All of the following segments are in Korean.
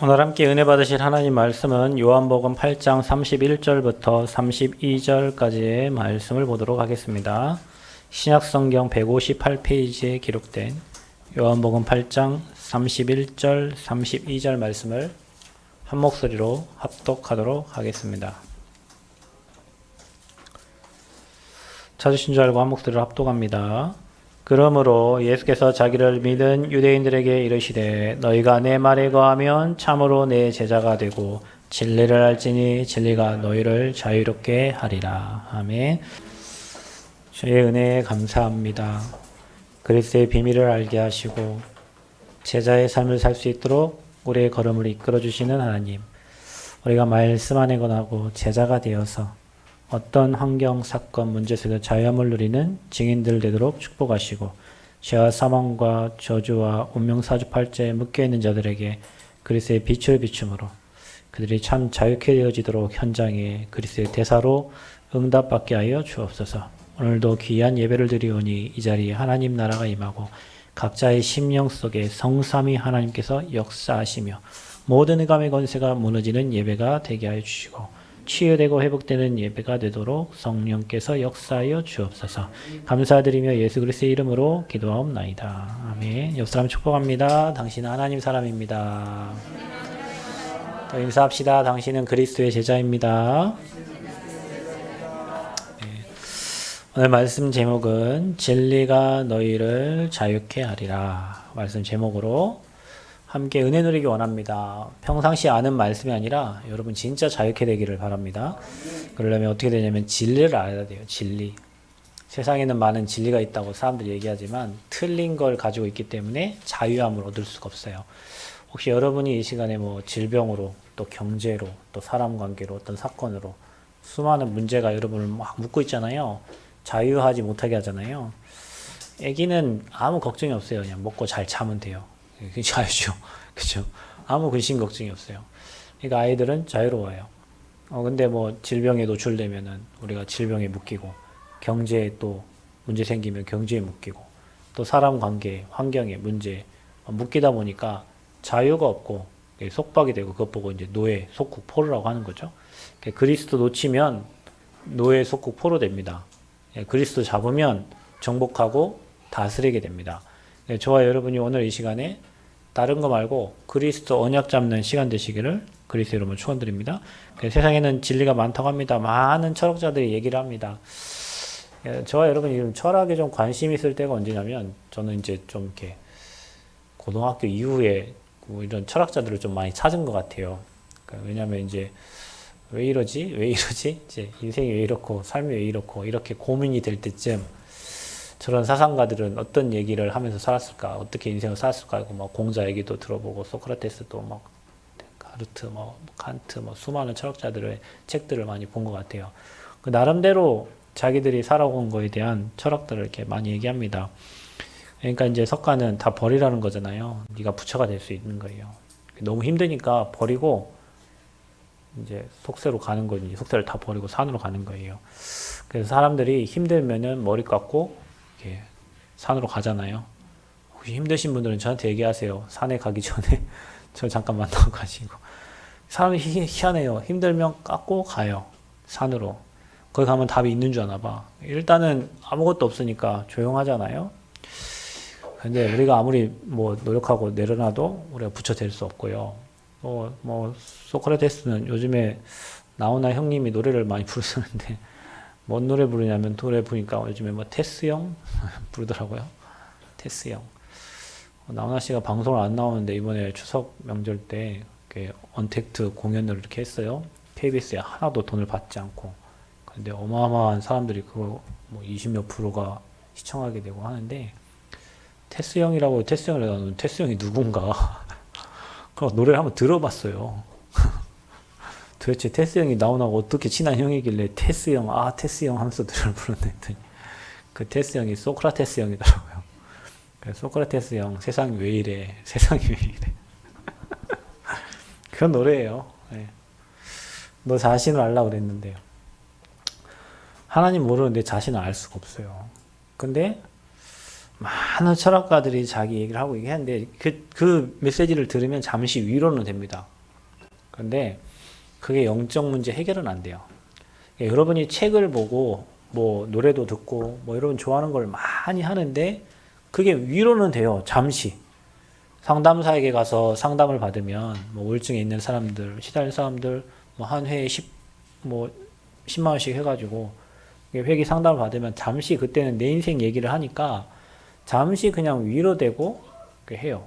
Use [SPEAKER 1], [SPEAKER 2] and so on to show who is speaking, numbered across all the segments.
[SPEAKER 1] 오늘 함께 은혜 받으실 하나님 말씀은 요한복음 8장 31절부터 32절까지의 말씀을 보도록 하겠습니다. 신약성경 158페이지에 기록된 요한복음 8장 31절, 32절 말씀을 한 목소리로 합독하도록 하겠습니다. 찾으신 줄 알고 한 목소리로 합독합니다. 그러므로 예수께서 자기를 믿은 유대인들에게 이르시되 너희가 내 말에 거하면 참으로 내 제자가 되고 진리를 알지니 진리가 너희를 자유롭게 하리라. 아멘. 주의 은혜에 감사합니다. 그리스도의 비밀을 알게 하시고 제자의 삶을 살 수 있도록 우리의 걸음을 이끌어 주시는 하나님, 우리가 말씀 안에 거하고 제자가 되어서 어떤 환경, 사건, 문제 속에서 자유함을 누리는 증인들 되도록 축복하시고 죄와 사망과 저주와 운명사주팔자에 묶여있는 자들에게 그리스도의 빛을 비춤으로 그들이 참 자유케 되어지도록 현장에 그리스도의 대사로 응답받게 하여 주옵소서. 오늘도 귀한 예배를 드리오니 이 자리에 하나님 나라가 임하고 각자의 심령 속에 성삼위 하나님께서 역사하시며 모든 흑암의 권세가 무너지는 예배가 되게 하여 주시고 치유되고 회복되는 예배가 되도록 성령께서 역사하여 주옵소서. 감사드리며 예수 그리스도의 이름으로 기도하옵나이다. 아멘. 옆 사람 축복합니다. 당신은 하나님 사람입니다. 또 인사합시다. 당신은 그리스도의 제자입니다. 네. 오늘 말씀 제목은 진리가 너희를 자유케 하리라. 말씀 제목으로 함께 은혜 누리기 원합니다. 평상시 아는 말씀이 아니라 여러분 진짜 자유케 되기를 바랍니다. 그러려면 어떻게 되냐면 진리를 알아야 돼요. 진리. 세상에는 많은 진리가 있다고 사람들이 얘기하지만 틀린 걸 가지고 있기 때문에 자유함을 얻을 수가 없어요. 혹시 여러분이 이 시간에 뭐 질병으로 또 경제로 또 사람 관계로 어떤 사건으로 수많은 문제가 여러분을 막 묶고 있잖아요. 자유하지 못하게 하잖아요. 아기는 아무 걱정이 없어요. 그냥 먹고 잘 자면 돼요. 그게 자유죠. 그죠? 아무 근심 걱정이 없어요. 그러니까 아이들은 자유로워요. 근데 뭐 질병에 노출되면은 우리가 질병에 묶이고, 경제에 또 문제 생기면 경제에 묶이고, 또 사람 관계, 환경에 문제 묶이다 보니까 자유가 없고 속박이 되고, 그것 보고 이제 노예, 속국, 포로라고 하는 거죠. 그리스도 놓치면 노예, 속국, 포로 됩니다. 그리스도 잡으면 정복하고 다스리게 됩니다. 저와 여러분이 오늘 이 시간에 다른 거 말고 그리스도 언약 잡는 시간 되시기를 그리스도 여러분 축원드립니다. 세상에는 진리가 많다고 합니다. 많은 철학자들이 얘기를 합니다. 저와 여러분이 지금 철학에 좀 관심이 있을 때가 언제냐면 저는 이제 좀 이렇게 고등학교 이후에 이런 철학자들을 좀 많이 찾은 것 같아요. 왜냐하면 이제 왜 이러지? 왜 이러지? 이제 인생이 왜 이렇고 삶이 왜 이렇고 이렇게 고민이 될 때쯤 저런 사상가들은 어떤 얘기를 하면서 살았을까? 어떻게 인생을 살았을까? 하고 막 공자 얘기도 들어보고 소크라테스도 막 가르트, 뭐 칸트, 뭐 수많은 철학자들의 책들을 많이 본 것 같아요. 그 나름대로 자기들이 살아온 거에 대한 철학들을 이렇게 많이 얘기합니다. 그러니까 이제 석가는 다 버리라는 거잖아요. 네가 부처가 될 수 있는 거예요. 너무 힘드니까 버리고 이제 속세로 가는 거지. 속세를 다 버리고 산으로 가는 거예요. 그래서 사람들이 힘들면은 머리 깎고 산으로 가잖아요. 혹시 힘드신 분들은 저한테 얘기하세요. 산에 가기 전에 저 잠깐 만나고 가시고. 사람이 희한해요. 힘들면 깎고 가요. 산으로. 거기 가면 답이 있는 줄 아나 봐. 일단은 아무것도 없으니까 조용하잖아요. 근데 우리가 아무리 뭐 노력하고 내려놔도 우리가 부처 될 수 없고요. 뭐 소크라테스는 요즘에 나오나 형님이 노래를 많이 부르시는데 뭔 노래 부르냐면 노래 부르니까 요즘에 뭐 테스형 부르더라고요. 테스형. 나훈아 씨가 방송을 안 나오는데 이번에 추석 명절 때 언택트 공연을 이렇게 했어요. KBS에 하나도 돈을 받지 않고. 근데 어마어마한 사람들이 그거 뭐 20몇 프로가 시청하게 되고 하는데 테스형이라고 테스형을 해가지고 테스형이 누군가 그 노래를 한번 들어봤어요. 도대체 테스 형이 나오나고 어떻게 친한 형이길래 테스 형, 테스 형 하면서 노래를 부르는데 했더니 그 테스 형이 소크라테스 형이더라고요. 소크라테스 형, 세상이 왜 이래, 세상이 왜 이래. 그런 노래예요. 네. 너 자신을 알라고 그랬는데요. 하나님 모르는데 자신을 알 수가 없어요. 근데 많은 철학가들이 자기 얘기를 하고 얘기하는데 그 메시지를 들으면 잠시 위로는 됩니다. 그런데 그게 영적 문제 해결은 안 돼요. 여러분이 책을 보고 뭐 노래도 듣고 뭐 여러분 좋아하는 걸 많이 하는데 그게 위로는 돼요. 잠시. 상담사에게 가서 상담을 받으면 뭐 우울증에 있는 사람들, 시달린 사람들 뭐 한 회에 뭐 10만 원씩 해가지고 회계 상담을 받으면 잠시 그때는 내 인생 얘기를 하니까 잠시 그냥 위로되고 해요.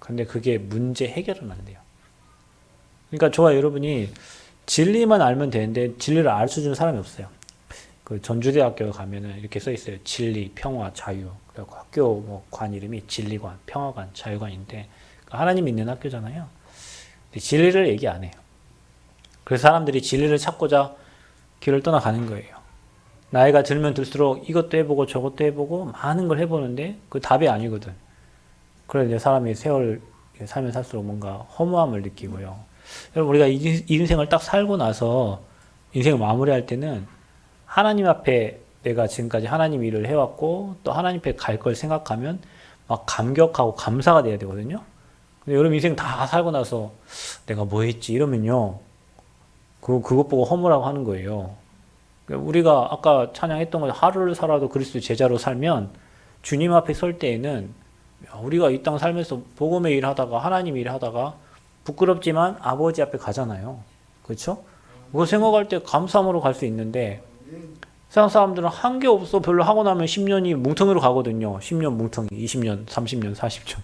[SPEAKER 1] 근데 그게 문제 해결은 안 돼요. 그러니까 저와 여러분이 진리만 알면 되는데 진리를 알 수 있는 사람이 없어요. 그 전주대학교 가면은 이렇게 써 있어요. 진리, 평화, 자유. 그리고 학교 뭐 관 이름이 진리관, 평화관, 자유관인데 하나님 있는 학교잖아요. 근데 진리를 얘기 안 해요. 그래서 사람들이 진리를 찾고자 길을 떠나가는 거예요. 나이가 들면 들수록 이것도 해보고 저것도 해보고 많은 걸 해보는데 그 답이 아니거든. 그래서 이제 사람이 세월 살면 살수록 뭔가 허무함을 느끼고요. 여러분 우리가 이 인생을 딱 살고 나서 인생을 마무리할 때는 하나님 앞에 내가 지금까지 하나님 일을 해왔고 또 하나님 앞에 갈 걸 생각하면 막 감격하고 감사가 돼야 되거든요. 근데 여러분 인생 다 살고 나서 내가 뭐 했지 이러면요. 그것 보고 허무라고 하는 거예요. 우리가 아까 찬양했던 거 하루를 살아도 그리스도 제자로 살면 주님 앞에 설 때에는 우리가 이 땅 살면서 복음의 일 하다가 하나님 일 하다가 부끄럽지만 아버지 앞에 가잖아요. 그렇죠? 그거 생각할 때 감사함으로 갈 수 있는데 세상 사람들은 한 게 없어 별로 하고 나면 10년이 뭉텅이로 가거든요. 10년 뭉텅이, 20년, 30년, 40년.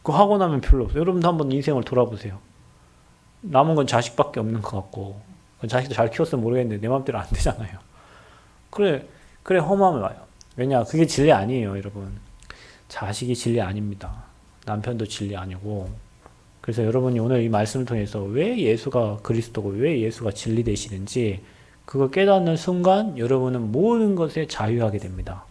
[SPEAKER 1] 그거 하고 나면 별로 없어요. 여러분도 한번 인생을 돌아보세요. 남은 건 자식밖에 없는 것 같고 자식도 잘 키웠으면 모르겠는데 내 마음대로 안 되잖아요. 그래 허무함이 와요. 왜냐 그게 진리 아니에요 여러분. 자식이 진리 아닙니다. 남편도 진리 아니고. 그래서 여러분이 오늘 이 말씀을 통해서 왜 예수가 그리스도고 왜 예수가 진리 되시는지 그걸 깨닫는 순간 여러분은 모든 것에 자유하게 됩니다.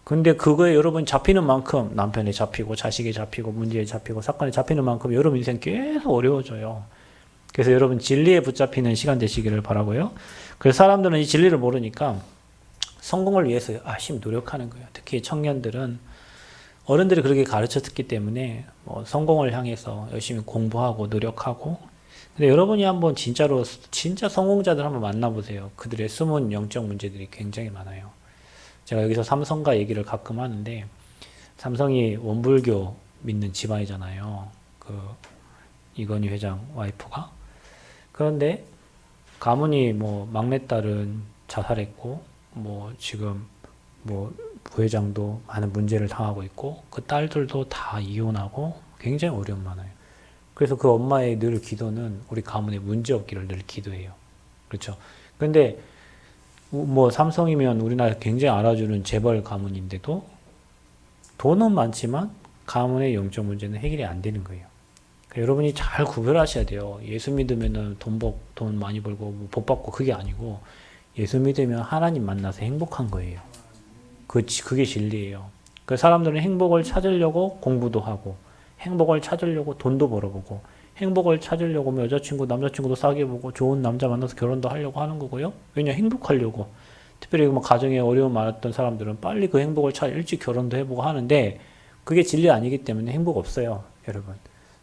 [SPEAKER 1] 근데 그거에 여러분 잡히는 만큼 남편에 잡히고 자식에 잡히고 문제에 잡히고 사건에 잡히는 만큼 여러분 인생 계속 어려워져요. 그래서 여러분 진리에 붙잡히는 시간 되시기를 바라고요. 그래서 사람들은 이 진리를 모르니까 성공을 위해서 열심히 노력하는 거예요. 특히 청년들은 어른들이 그렇게 가르쳐 듣기 때문에 뭐 성공을 향해서 열심히 공부하고 노력하고. 근데 여러분이 한번 진짜로 진짜 성공자들 한번 만나보세요. 그들의 숨은 영적 문제들이 굉장히 많아요. 제가 여기서 삼성과 얘기를 가끔 하는데 삼성이 원불교 믿는 집안이잖아요. 그 이건희 회장 와이프가. 그런데 가문이 뭐 막내딸은 자살했고 뭐 지금 뭐 부회장도 많은 문제를 당하고 있고 그 딸들도 다 이혼하고 굉장히 어려움 많아요. 그래서 그 엄마의 늘 기도는 우리 가문에 문제 없기를 늘 기도해요. 그렇죠. 근데 뭐 삼성이면 우리나라 굉장히 알아주는 재벌 가문인데도 돈은 많지만 가문의 영적 문제는 해결이 안 되는 거예요. 그러니까 여러분이 잘 구별하셔야 돼요. 예수 믿으면은 돈 많이 벌고 뭐 복 받고 그게 아니고 예수 믿으면 하나님 만나서 행복한 거예요. 그게 진리예요. 그 사람들은 행복을 찾으려고 공부도 하고 행복을 찾으려고 돈도 벌어보고 행복을 찾으려고 뭐 여자친구 남자친구도 사귀어 보고 좋은 남자 만나서 결혼도 하려고 하는 거고요. 왜냐 행복하려고. 특별히 뭐 가정에 어려움 많았던 사람들은 빨리 그 행복을 찾아 일찍 결혼도 해보고 하는데 그게 진리 아니기 때문에 행복 없어요. 여러분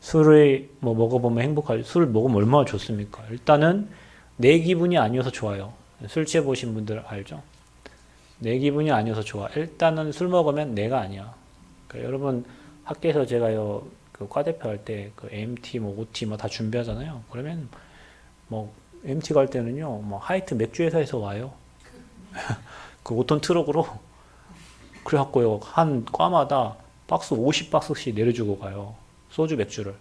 [SPEAKER 1] 술을 뭐 먹어보면 술 먹으면 얼마나 좋습니까? 일단은 내 기분이 아니어서 좋아요. 술 취해보신 분들 알죠? 내 기분이 아니어서 좋아. 일단은 술 먹으면 내가 아니야. 그러니까 여러분 학교에서 제가요 그 과대표 할 때 그 MT 뭐 OT 뭐 다 준비하잖아요. 그러면 뭐 MT 갈 때는요 뭐 하이트 맥주 회사에서 와요. 그 5톤 트럭으로. 그래갖고요 한 과마다 박스 50박스씩 내려주고 가요. 소주 맥주를.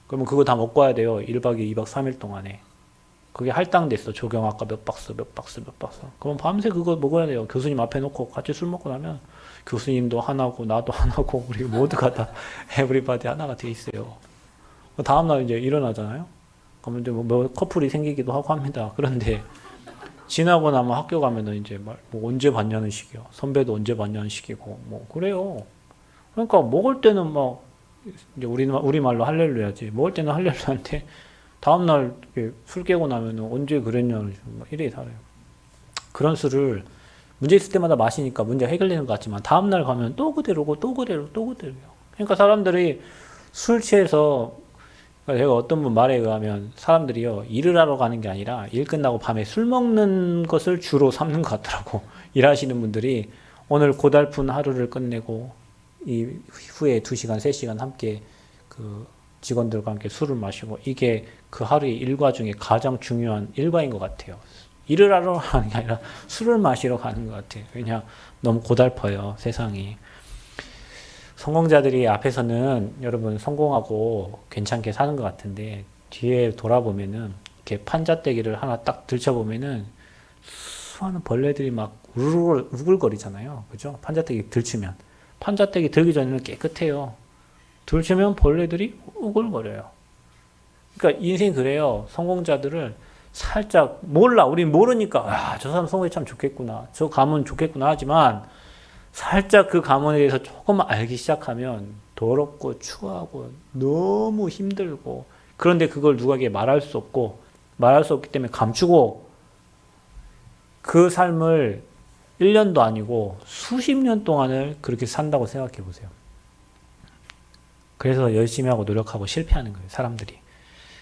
[SPEAKER 1] 그러면 그거 다 먹고 와야 돼요. 1박 2일, 2박 3일 동안에. 그게 할당됐어. 조경학과 몇 박스. 그럼 밤새 그거 먹어야 돼요. 교수님 앞에 놓고 같이 술 먹고 나면 교수님도 하나고 나도 하나고 우리 모두가 다 에브리바디 하나가 돼 있어요. 다음날 이제 일어나잖아요. 그러면 이제 뭐 커플이 생기기도 하고 합니다. 그런데 지나고 나면 학교 가면은 이제 뭐 언제 봤냐는 식이요. 선배도 언제 봤냐는 식이고 뭐 그래요. 그러니까 먹을 때는 막 이제 우리말로 할렐루야지. 먹을 때는 할렐루야인데 다음날 술 깨고 나면 언제 그랬냐는 이래 살아요. 그런 술을 문제 있을 때마다 마시니까 문제가 해결되는 것 같지만 다음날 가면 또 그대로고 또 그대로요. 그러니까 사람들이 술 취해서 그러니까 제가 어떤 분 말에 의하면 사람들이요, 일을 하러 가는 게 아니라 일 끝나고 밤에 술 먹는 것을 주로 삼는 것 같더라고. 일하시는 분들이 오늘 고달픈 하루를 끝내고 이 후에 2시간, 3시간 함께 그 직원들과 함께 술을 마시고 이게 그 하루의 일과 중에 가장 중요한 일과인 것 같아요. 일을 하러 가는 게 아니라 술을 마시러 가는 것 같아요. 왜냐, 너무 고달퍼요, 세상이. 성공자들이 앞에서는 여러분 성공하고 괜찮게 사는 것 같은데 뒤에 돌아보면은 이렇게 판자떼기를 하나 딱 들춰보면은 수많은 벌레들이 막 우글거리잖아요. 그죠? 판자떼기 들추면. 판자떼기 들기 전에는 깨끗해요. 들추면 벌레들이 우글거려요. 그러니까 인생이 그래요. 성공자들을 살짝 몰라. 우린 모르니까 아, 저 사람 성공이 참 좋겠구나. 저 가문 좋겠구나 하지만 살짝 그 가문에 대해서 조금만 알기 시작하면 더럽고 추하고 너무 힘들고 그런데 그걸 누구에게 말할 수 없고 말할 수 없기 때문에 감추고 그 삶을 1년도 아니고 수십 년 동안을 그렇게 산다고 생각해 보세요. 그래서 열심히 하고 노력하고 실패하는 거예요, 사람들이.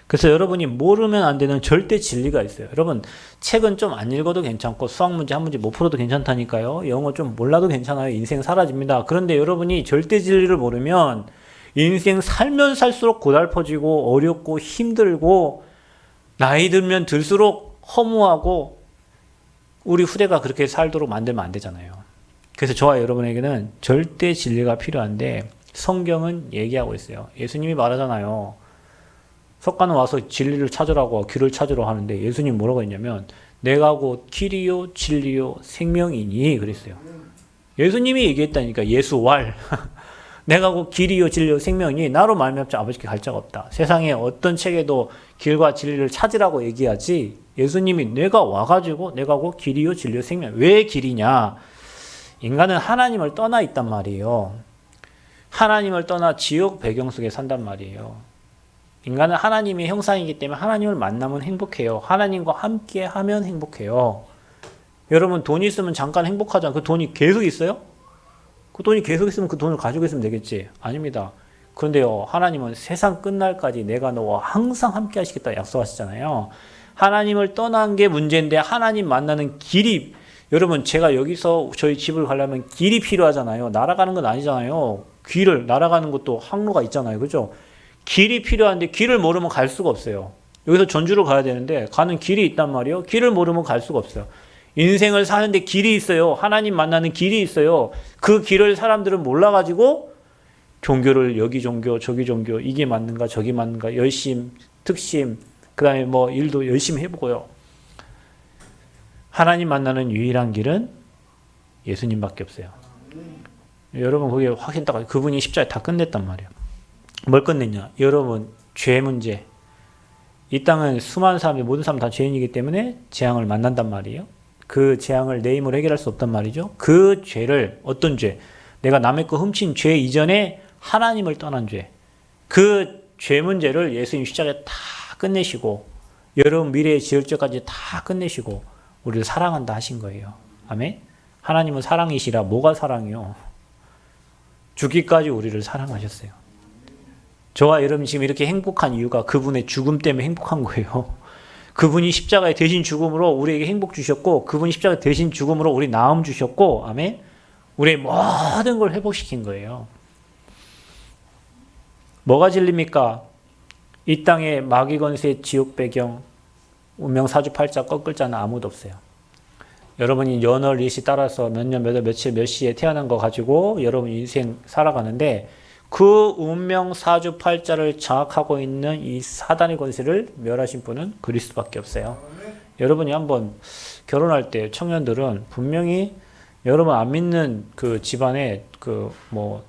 [SPEAKER 1] 그래서 여러분이 모르면 안 되는 절대 진리가 있어요. 여러분, 책은 좀 안 읽어도 괜찮고 수학 문제 한 문제 못 풀어도 괜찮다니까요. 영어 좀 몰라도 괜찮아요. 인생 사라집니다. 그런데 여러분이 절대 진리를 모르면 인생 살면 살수록 고달퍼지고 어렵고 힘들고 나이 들면 들수록 허무하고 우리 후대가 그렇게 살도록 만들면 안 되잖아요. 그래서 저와 여러분에게는 절대 진리가 필요한데 성경은 얘기하고 있어요. 예수님이 말하잖아요. 석가는 와서 진리를 찾으라고 길을 찾으러 하는데 예수님 뭐라고 했냐면 내가 곧 길이요 진리요 생명이니 그랬어요. 예수님이 얘기했다니까. 예수왈 내가 곧 길이요 진리요 생명이니 나로 말미암지 아버지께 갈 자가 없다. 세상에 어떤 책에도 길과 진리를 찾으라고 얘기하지 예수님이 내가 와가지고 내가 곧 길이요 진리요 생명. 왜 길이냐? 인간은 하나님을 떠나 있단 말이에요. 하나님을 떠나 지옥 배경 속에 산단 말이에요. 인간은 하나님의 형상이기 때문에 하나님을 만나면 행복해요. 하나님과 함께 하면 행복해요. 여러분 돈 있으면 잠깐 행복하잖아요. 그 돈이 계속 있어요? 그 돈이 계속 있으면 그 돈을 가지고 있으면 되겠지? 아닙니다. 그런데요, 하나님은 세상 끝날까지 내가 너와 항상 함께 하시겠다 약속하시잖아요. 하나님을 떠난 게 문제인데 하나님 만나는 길이, 여러분 제가 여기서 저희 집을 가려면 길이 필요하잖아요. 날아가는 건 아니잖아요. 길을 날아가는 것도 항로가 있잖아요. 그죠? 길이 필요한데 길을 모르면 갈 수가 없어요. 여기서 전주를 가야 되는데 가는 길이 있단 말이에요. 길을 모르면 갈 수가 없어요. 인생을 사는데 길이 있어요. 하나님 만나는 길이 있어요. 그 길을 사람들은 몰라가지고 종교를 여기 종교 저기 종교 이게 맞는가 저기 맞는가 열심 특심 그 다음에 뭐 일도 열심히 해보고요. 하나님 만나는 유일한 길은 예수님밖에 없어요. 여러분 거기에 확신 딱 그분이 십자가에 다 끝냈단 말이에요. 뭘 끝냈냐? 여러분 죄 문제. 이 땅은 수많은 사람이 모든 사람 다 죄인이기 때문에 재앙을 만난단 말이에요. 그 재앙을 내 힘으로 해결할 수 없단 말이죠. 그 죄를 어떤 죄? 내가 남의 거 훔친 죄 이전에 하나님을 떠난 죄. 그 죄 문제를 예수님 십자가에 다 끝내시고 여러분 미래의 지을 죄까지 다 끝내시고 우리를 사랑한다 하신 거예요. 아멘? 하나님은 사랑이시라. 뭐가 사랑이요? 죽기까지 우리를 사랑하셨어요. 저와 여러분 지금 이렇게 행복한 이유가 그분의 죽음 때문에 행복한 거예요. 그분이 십자가의 대신 죽음으로 우리에게 행복 주셨고 그분이 십자가의 대신 죽음으로 우리 나음 주셨고 아멘? 우리의 모든 걸 회복시킨 거예요. 뭐가 진리입니까? 이 땅에 마귀 권세 지옥 배경 운명 사주팔자 꺾을 자는 아무도 없어요. 여러분이 연월 일시 따라서 몇 년, 몇 월, 며칠, 몇 시에 태어난 거 가지고 여러분 인생 살아가는데 그 운명 사주팔자를 장악하고 있는 이 사단의 권세를 멸하신 분은 그리스도밖에 없어요. 여러분이 한번 결혼할 때 청년들은 분명히 여러분 안 믿는 그 집안에 그 뭐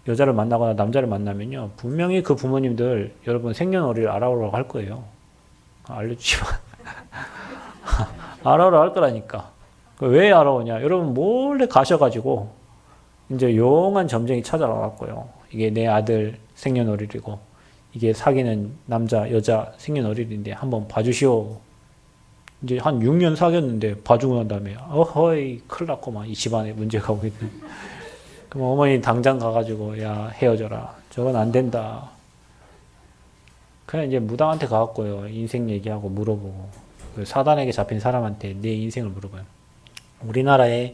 [SPEAKER 1] 여자를 만나거나 남자를 만나면요 분명히 그 부모님들 여러분 생년월일을 알아오라고 할 거예요. 알려주지만 알아오라고 할 거라니까. 왜 알아오냐? 여러분 몰래 가셔가지고 이제 용한 점쟁이 찾아와갖고요. 이게 내 아들 생년월일이고 이게 사귀는 남자 여자 생년월일인데 한번 봐주시오. 이제 한 6년 사귀었는데 봐주고 난 다음에 어허이 큰일 났구만 이 집안에 문제가 오겠네. 그럼 어머니 당장 가가지고 야 헤어져라. 저건 안 된다. 그냥 이제 무당한테 가갖고요. 인생 얘기하고 물어보고. 그 사단에게 잡힌 사람한테 내 인생을 물어봐요. 우리나라에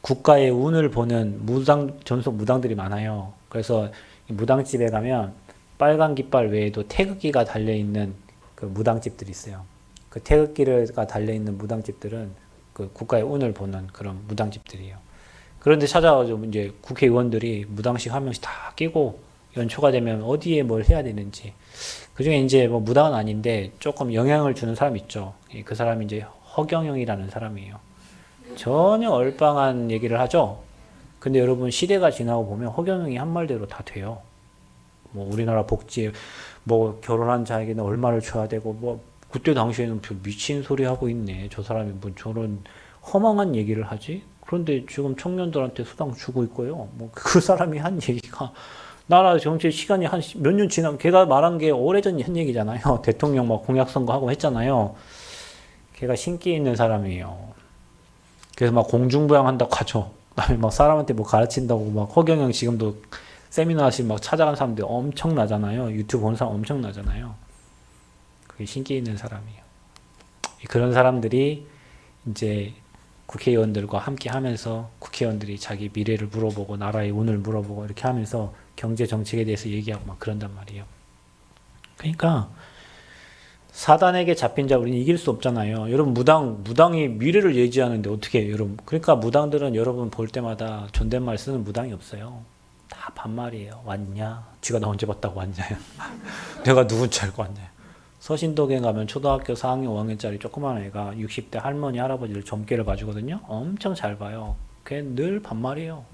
[SPEAKER 1] 국가의 운을 보는 무당, 전속 무당들이 많아요. 그래서 무당집에 가면 빨간 깃발 외에도 태극기가 달려있는 그 무당집들이 있어요. 그 태극기가 달려있는 무당집들은 그 국가의 운을 보는 그런 무당집들이에요. 그런데 찾아가지고 이제 국회의원들이 무당식 한 명씩 다 끼고 연초가 되면 어디에 뭘 해야 되는지. 그 중에 이제 뭐 무당은 아닌데 조금 영향을 주는 사람이 있죠. 그 사람이 이제 허경영이라는 사람이에요. 전혀 얼빵한 얘기를 하죠. 근데 여러분 시대가 지나고 보면 허경영이 한 말대로 다 돼요. 뭐 우리나라 복지, 뭐 결혼한 자에게는 얼마를 줘야 되고, 뭐 그때 당시에는 미친 소리 하고 있네. 저 사람이 뭐 저런 허망한 얘기를 하지? 그런데 지금 청년들한테 수당 주고 있고요. 뭐 그 사람이 한 얘기가 나라 정치 시간이 한 몇 년 지난, 걔가 말한 게 오래전 한 얘기잖아요. 대통령 막 공약 선거하고 했잖아요. 걔가 신기 있는 사람이에요. 그래서 막 공중부양한다고 하죠. 그다음에 막 사람한테 뭐 가르친다고 막 허경영 지금도 세미나 하시고 막 찾아간 사람들 엄청나잖아요. 유튜브 보는 사람 엄청나잖아요. 그게 신기 있는 사람이에요. 그런 사람들이 이제 국회의원들과 함께 하면서 국회의원들이 자기 미래를 물어보고 나라의 운을 물어보고 이렇게 하면서 경제 정책에 대해서 얘기하고 막 그런단 말이에요. 그러니까 사단에게 잡힌 자 우리는 이길 수 없잖아요. 여러분 무당이 미래를 예지하는데 어떻게 해요, 여러분? 그러니까 무당들은 여러분 볼 때마다 존댓말 쓰는 무당이 없어요. 다 반말이에요. 왔냐? 쥐가 나 언제 봤다고 왔냐? 내가 누군지 알고 왔냐? 서신동에 가면 초등학교 4학년, 5학년짜리 조그만 애가 60대 할머니, 할아버지를 점괘를 봐주거든요. 엄청 잘 봐요. 걔 늘 반말이에요.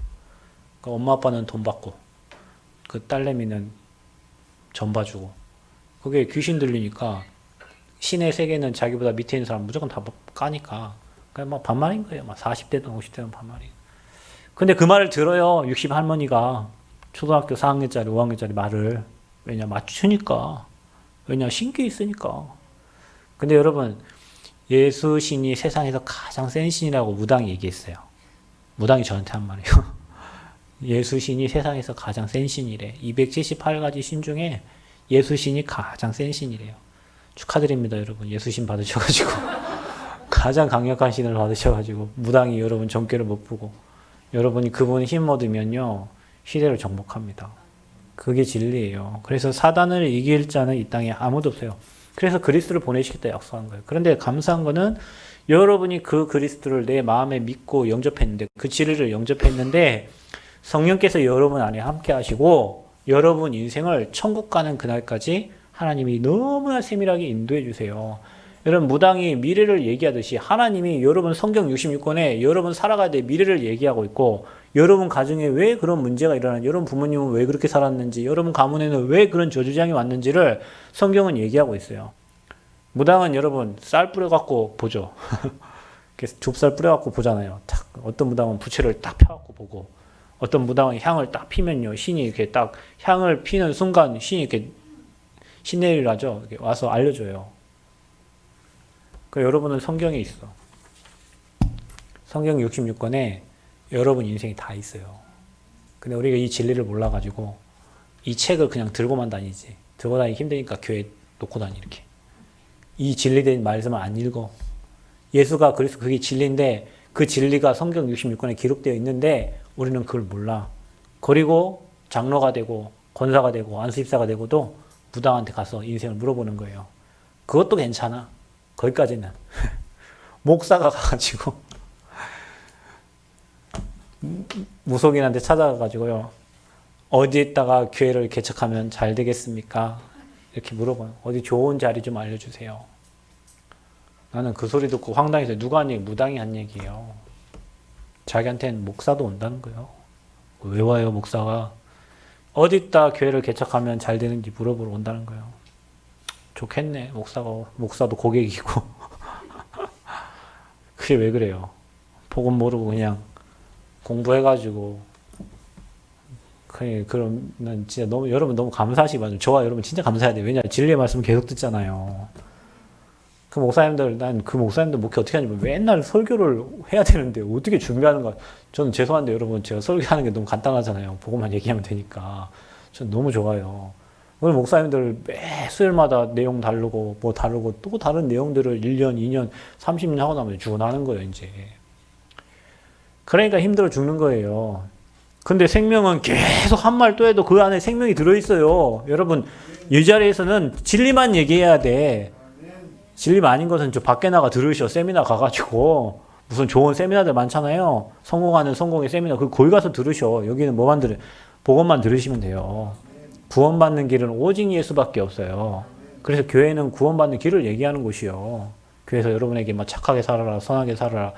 [SPEAKER 1] 그러니까 엄마 아빠는 돈 받고 그 딸내미는 전 봐주고 그게 귀신 들리니까 신의 세계는 자기보다 밑에 있는 사람 무조건 다 까니까 그냥 막 반말인 거예요. 막 40대든 50대든 반말이에요. 근데 그 말을 들어요. 60 할머니가 초등학교 4학년짜리, 5학년짜리 말을. 왜냐? 맞추니까. 왜냐? 신기 있으니까. 근데 여러분, 예수 신이 세상에서 가장 센 신이라고 무당이 얘기했어요. 무당이 저한테 한 말이에요. 예수 신이 세상에서 가장 센 신이래. 278가지 신 중에 예수 신이 가장 센 신이래요. 축하드립니다, 여러분. 예수 신 받으셔가지고. 가장 강력한 신을 받으셔가지고. 무당이 여러분 점괘를 못 보고. 여러분이 그분 힘 얻으면요. 시대를 정복합니다. 그게 진리예요. 그래서 사단을 이길 자는 이 땅에 아무도 없어요. 그래서 그리스도를 보내시겠다 약속한 거예요. 그런데 감사한 거는 여러분이 그 그리스도를 내 마음에 믿고 영접했는데 그 진리를 영접했는데 성령께서 여러분 안에 함께 하시고 여러분 인생을 천국 가는 그날까지 하나님이 너무나 세밀하게 인도해 주세요. 여러분 무당이 미래를 얘기하듯이 하나님이 여러분 성경 66권에 여러분 살아가야 될 미래를 얘기하고 있고 여러분 가정에 왜 그런 문제가 일어나는지 여러분 부모님은 왜 그렇게 살았는지 여러분 가문에는 왜 그런 저주장이 왔는지를 성경은 얘기하고 있어요. 무당은 여러분 쌀 뿌려갖고 보죠. 좁쌀 뿌려갖고 보잖아요. 탁 어떤 무당은 부채를 딱 펴갖고 보고 어떤 무당은 향을 딱 피면요 신이 이렇게 딱 향을 피는 순간 신이 이렇게 신내리를 하죠. 이렇게 와서 알려줘요. 여러분은 성경에 있어. 성경 66권에 여러분 인생이 다 있어요. 근데 우리가 이 진리를 몰라가지고 이 책을 그냥 들고만 다니지. 들고 다니기 힘드니까 교회에 놓고 다니 이렇게. 이 진리된 말씀을 안 읽어. 예수가 그래서 그게 진리인데 그 진리가 성경 66권에 기록되어 있는데 우리는 그걸 몰라. 그리고 장로가 되고 권사가 되고 안수집사가 되고도 무당한테 가서 인생을 물어보는 거예요. 그것도 괜찮아. 거기까지는. 목사가 가가지고 무속인한테 찾아가가지고요. 어디에다가 교회를 개척하면 잘 되겠습니까? 이렇게 물어봐요. 어디 좋은 자리 좀 알려주세요. 나는 그 소리 듣고 황당해서 누가 한 얘기? 무당이 한 얘기예요. 자기한테는 목사도 온다는 거예요. 왜 와요 목사가? 어디다 교회를 개척하면 잘 되는지 물어보러 온다는 거예요. 좋겠네. 목사도 고객이고. 그게 왜 그래요? 복음 모르고 그냥 공부해가지고. 그럼 난 진짜 여러분 너무 감사하시고 저와 여러분 진짜 감사해야 돼요. 왜냐하면 진리의 말씀을 계속 듣잖아요. 난 그 목사님들 목회 어떻게 하냐면 맨날 설교를 해야 되는데 어떻게 준비하는 거야. 저는 죄송한데 여러분 제가 설교하는 게 너무 간단하잖아요. 복음만 얘기하면 되니까. 전 너무 좋아요. 오늘 목사님들 매 수요일마다 내용 다르고 뭐 다르고 또 다른 내용들을 1년, 2년, 30년 하고 나면 죽어나는 거예요, 이제. 그러니까 힘들어 죽는 거예요. 근데 생명은 계속 한 말 또 해도 그 안에 생명이 들어있어요. 여러분, 이 자리에서는 진리만 얘기해야 돼. 진리가 아닌 것은 저 밖에 나가 들으셔. 세미나 가가지고. 무슨 좋은 세미나들 많잖아요. 성공하는 성공의 세미나. 거기 가서 들으셔. 여기는 뭐만 복음만 들으시면 돼요. 구원받는 길은 오직 예수밖에 없어요. 그래서 교회는 구원받는 길을 얘기하는 곳이요. 교회에서 여러분에게 막 착하게 살아라, 선하게 살아라.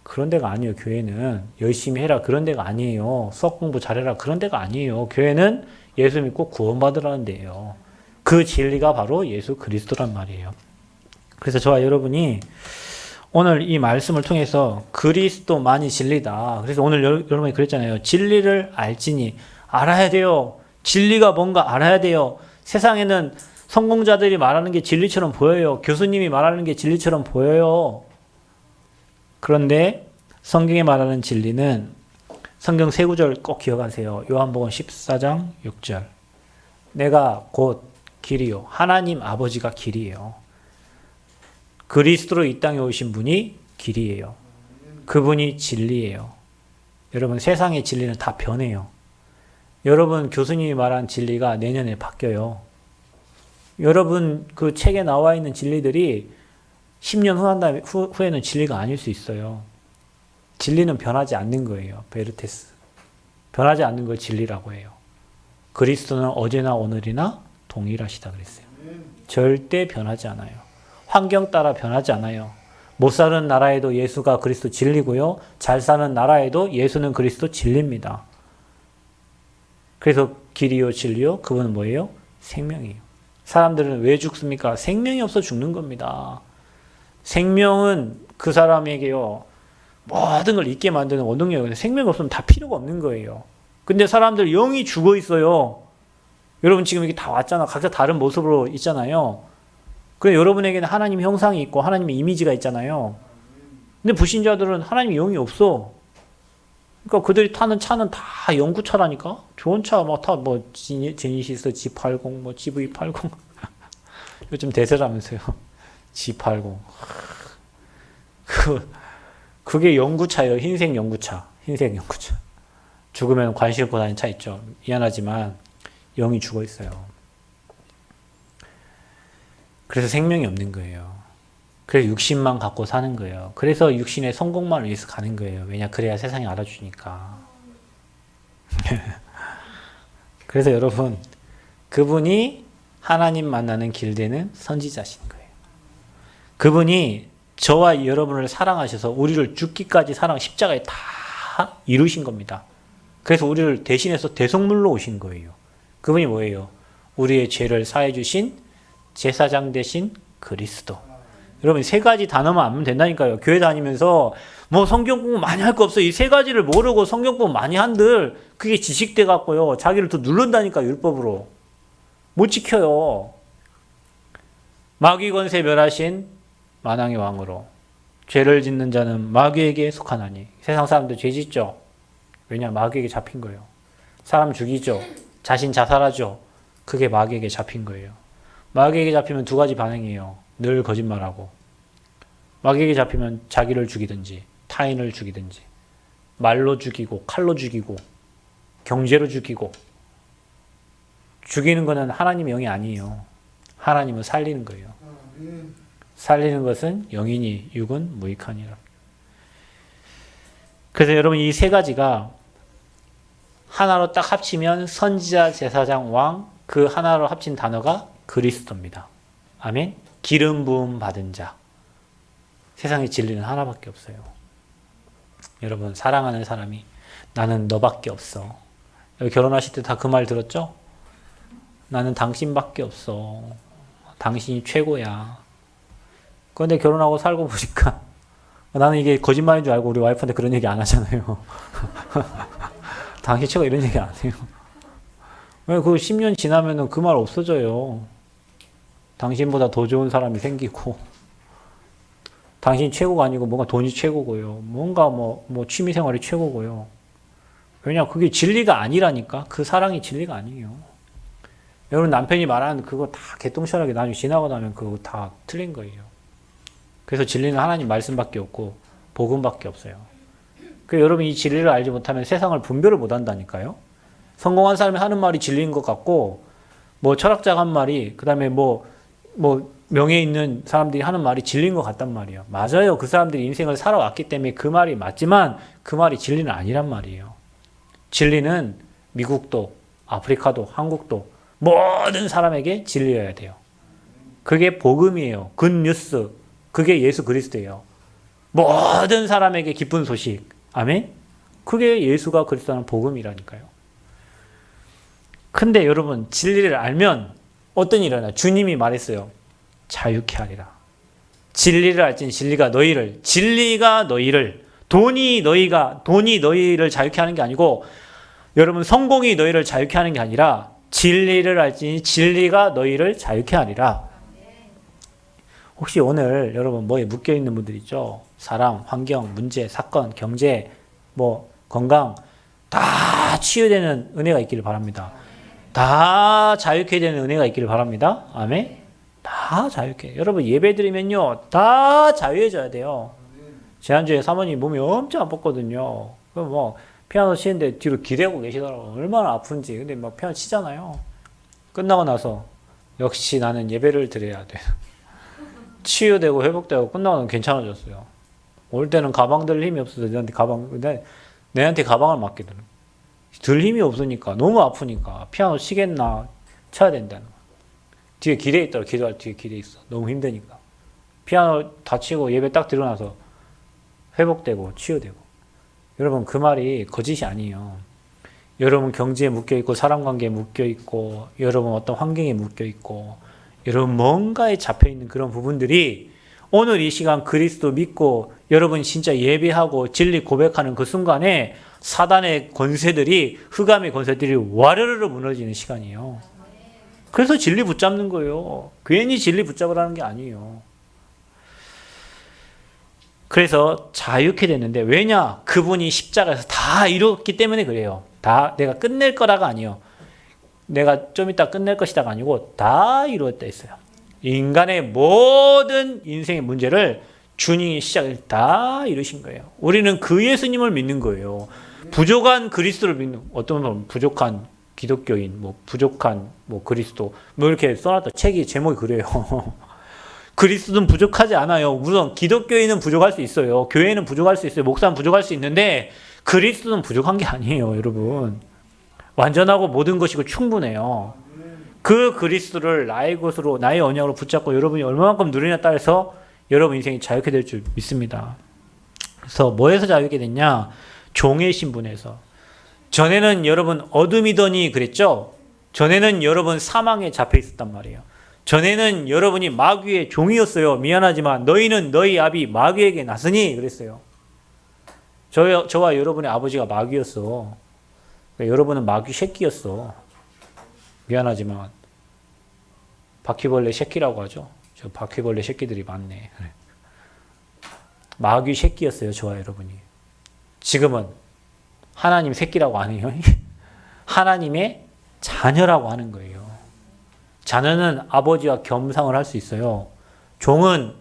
[SPEAKER 1] 그런 데가 아니에요. 교회는 열심히 해라. 그런 데가 아니에요. 수학 공부 잘해라. 그런 데가 아니에요. 교회는 예수 믿고 구원받으라는 데예요. 그 진리가 바로 예수 그리스도란 말이에요. 그래서 저와 여러분이 오늘 이 말씀을 통해서 그리스도만이 진리다. 그래서 오늘 여러분이 그랬잖아요. 진리를 알지니 알아야 돼요. 진리가 뭔가 알아야 돼요. 세상에는 성공자들이 말하는 게 진리처럼 보여요. 교수님이 말하는 게 진리처럼 보여요. 그런데 성경에 말하는 진리는 성경 세 구절 꼭 기억하세요. 요한복음 14장 6절. 내가 곧 길이요. 하나님 아버지가 길이에요. 그리스도로 이 땅에 오신 분이 길이에요. 그분이 진리예요. 여러분, 세상의 진리는 다 변해요. 여러분, 교수님이 말한 진리가 내년에 바뀌어요. 여러분, 그 책에 나와 있는 진리들이 10년 후에는 진리가 아닐 수 있어요. 진리는 변하지 않는 거예요. 베르테스. 변하지 않는 걸 진리라고 해요. 그리스도는 어제나 오늘이나 동일하시다 그랬어요. 절대 변하지 않아요. 환경 따라 변하지 않아요. 못 사는 나라에도 예수가 그리스도 진리고요. 잘 사는 나라에도 예수는 그리스도 진리입니다. 그래서 길이요 진리요 그분은 뭐예요? 생명이에요. 사람들은 왜 죽습니까? 생명이 없어 죽는 겁니다. 생명은 그 사람에게요 모든 걸 잊게 만드는 원동력이에요. 생명이 없으면 다 필요가 없는 거예요. 근데 사람들 영이 죽어 있어요. 여러분 지금 이게 다 왔잖아. 각자 다른 모습으로 있잖아요. 그래 여러분에게는 하나님 형상이 있고 하나님의 이미지가 있잖아요. 근데 불신자들은 하나님의 영이 없어. 그러니까 그들이 타는 차는 다 영구차라니까. 좋은 차 막 타 뭐 제니시스 G80 뭐 GV80 요즘 대세라면서요. G80 그게 영구차예요. 흰색 영구차. 흰색 영구차. 죽으면 관심 없고 다니는 차 있죠. 미안하지만 영이 죽어 있어요. 그래서 생명이 없는 거예요. 그래서 육신만 갖고 사는 거예요. 그래서 육신의 성공만을 위해서 가는 거예요. 왜냐? 그래야 세상이 알아주니까. 그래서 여러분, 그분이 하나님 만나는 길 되는 선지자신 거예요. 그분이 저와 여러분을 사랑하셔서 우리를 죽기까지 십자가에 다 이루신 겁니다. 그래서 우리를 대신해서 대속물로 오신 거예요. 그분이 뭐예요? 우리의 죄를 사해 주신 제사장 되신 그리스도. 여러분 세 가지 단어만 알면 된다니까요. 교회 다니면서 뭐 성경 공부 많이 할 거 없어요. 이 세 가지를 모르고 성경 공부 많이 한들 그게 지식돼 갖고요. 자기를 또 누른다니까 율법으로. 못 지켜요. 마귀 권세 멸하신 만왕의 왕으로 죄를 짓는 자는 마귀에게 속하나니. 세상 사람들 죄 짓죠. 왜냐? 마귀에게 잡힌 거예요. 사람 죽이죠. 자신 자살하죠. 그게 마귀에게 잡힌 거예요. 마귀에게 잡히면 두 가지 반응이에요. 늘 거짓말하고. 마귀에게 잡히면 자기를 죽이든지 타인을 죽이든지 말로 죽이고 칼로 죽이고 경제로 죽이고. 죽이는 것은 하나님의 영이 아니에요. 하나님은 살리는 거예요. 살리는 것은 영이니 육은 무익하니라. 그래서 여러분 이 세 가지가 하나로 딱 합치면 선지자, 제사장, 왕, 그 하나로 합친 단어가 그리스도입니다. 아멘. 기름 부음 받은 자. 세상의 진리는 하나밖에 없어요. 여러분 사랑하는 사람이 나는 너밖에 없어. 여기 결혼하실 때 다 그 말 들었죠? 나는 당신밖에 없어. 당신이 최고야. 그런데 결혼하고 살고 보니까 나는 이게 거짓말인 줄 알고 우리 와이프한테 그런 얘기 안 하잖아요. 당신 최고 이런 얘기 안 해요. 왜 그 10년 지나면은 그 말 없어져요. 당신보다 더 좋은 사람이 생기고, 당신이 최고가 아니고 뭔가 돈이 최고고요. 뭔가 뭐 취미생활이 최고고요. 왜냐? 그게 진리가 아니라니까. 그 사랑이 진리가 아니에요. 여러분 남편이 말하는 그거 다 개똥철하게 나중에 지나고 나면 그거 다 틀린 거예요. 그래서 진리는 하나님 말씀밖에 없고 복음밖에 없어요. 그 여러분 이 진리를 알지 못하면 세상을 분별을 못 한다니까요. 성공한 사람이 하는 말이 진리인 것 같고 뭐 철학자가 한 말이 그다음에 뭐 명예 있는 사람들이 하는 말이 진리인 것 같단 말이에요. 맞아요. 그 사람들이 인생을 살아왔기 때문에 그 말이 맞지만 그 말이 진리는 아니란 말이에요. 진리는 미국도 아프리카도 한국도 모든 사람에게 진리여야 돼요. 그게 복음이에요. 굿뉴스. 그게 예수 그리스도예요. 모든 사람에게 기쁜 소식. 아멘? 그게 예수가 그리스도라는 복음이라니까요. 근데 여러분 진리를 알면 어떤 일이 일어나요? 주님이 말했어요. 자유케 하리라. 진리를 알지니 진리가 너희를 돈이 너희를 자유케 하는 게 아니고 여러분 성공이 너희를 자유케 하는 게 아니라 진리를 알지니 진리가 너희를 자유케 하리라. 혹시 오늘 여러분 뭐에 묶여 있는 분들 있죠? 사랑, 환경, 문제, 사건, 경제, 건강 다 치유되는 은혜가 있기를 바랍니다. 다 자유케 되는 은혜가 있기를 바랍니다. 아멘. 다 자유케. 여러분 예배 드리면요 다 자유해져야 돼요. 지난주에 사모님 몸이 엄청 아팠거든요. 그럼 피아노 치는데 뒤로 기대고 계시더라고요. 얼마나 아픈지. 근데 피아노 치잖아요. 끝나고 나서 역시 나는 예배를 드려야 돼. 치유되고 회복되고 끝나고 나면 괜찮아졌어요. 올 때는 가방 들 힘이 없어서 내한테 가방을 맡기더라고요. 들 힘이 없으니까 너무 아프니까 피아노 치겠나 쳐야 된다는 거야. 뒤에 기대 있더라고. 기도할 뒤에 기대 있어. 너무 힘드니까. 피아노 다 치고 예배 딱 드리고 나서 회복되고 치유되고. 여러분 그 말이 거짓이 아니에요. 여러분 경제에 묶여있고 사람관계에 묶여있고 여러분 어떤 환경에 묶여있고 여러분 뭔가에 잡혀있는 그런 부분들이 오늘 이 시간 그리스도 믿고 여러분 진짜 예배하고 진리 고백하는 그 순간에 사단의 권세들이 흑암의 권세들이 와르르 무너지는 시간이에요. 그래서 진리 붙잡는 거예요. 괜히 진리 붙잡으라는 게 아니에요. 그래서 자유케 됐는데 왜냐? 그분이 십자가에서 다 이뤘기 때문에 그래요. 다 내가 끝낼 거라가 아니에요. 내가 좀 이따 끝낼 것이다가 아니고 다 이루었다 했어요. 인간의 모든 인생의 문제를 주님이 시작을 다 이루신 거예요. 우리는 그 예수님을 믿는 거예요. 부족한 그리스도를 믿는, 어떤 사람은 부족한 기독교인, 부족한 그리스도, 이렇게 써놨다. 책이 제목이 그래요. 그리스도는 부족하지 않아요. 물론 기독교인은 부족할 수 있어요. 교회는 부족할 수 있어요. 목사는 부족할 수 있는데 그리스도는 부족한 게 아니에요, 여러분. 완전하고 모든 것이고 충분해요. 그 그리스도를 나의 것으로, 나의 언약으로 붙잡고 여러분이 얼마만큼 누리냐에 따라서 여러분 인생이 자유케 될 줄 믿습니다. 그래서 뭐에서 자유케 됐냐? 종의 신분에서. 전에는 여러분 어둠이더니 그랬죠? 전에는 여러분 사망에 잡혀 있었단 말이에요. 전에는 여러분이 마귀의 종이었어요. 미안하지만 너희는 너희 아비 마귀에게 났으니 그랬어요. 저와 여러분의 아버지가 마귀였어. 그러니까 여러분은 마귀 새끼였어. 미안하지만 바퀴벌레 새끼라고 하죠. 저 바퀴벌레 새끼들이 많네. 그래. 마귀 새끼였어요. 저와 여러분이. 지금은 하나님 새끼라고 안 해요. 하나님의 자녀라고 하는 거예요. 자녀는 아버지와 겸상을 할 수 있어요. 종은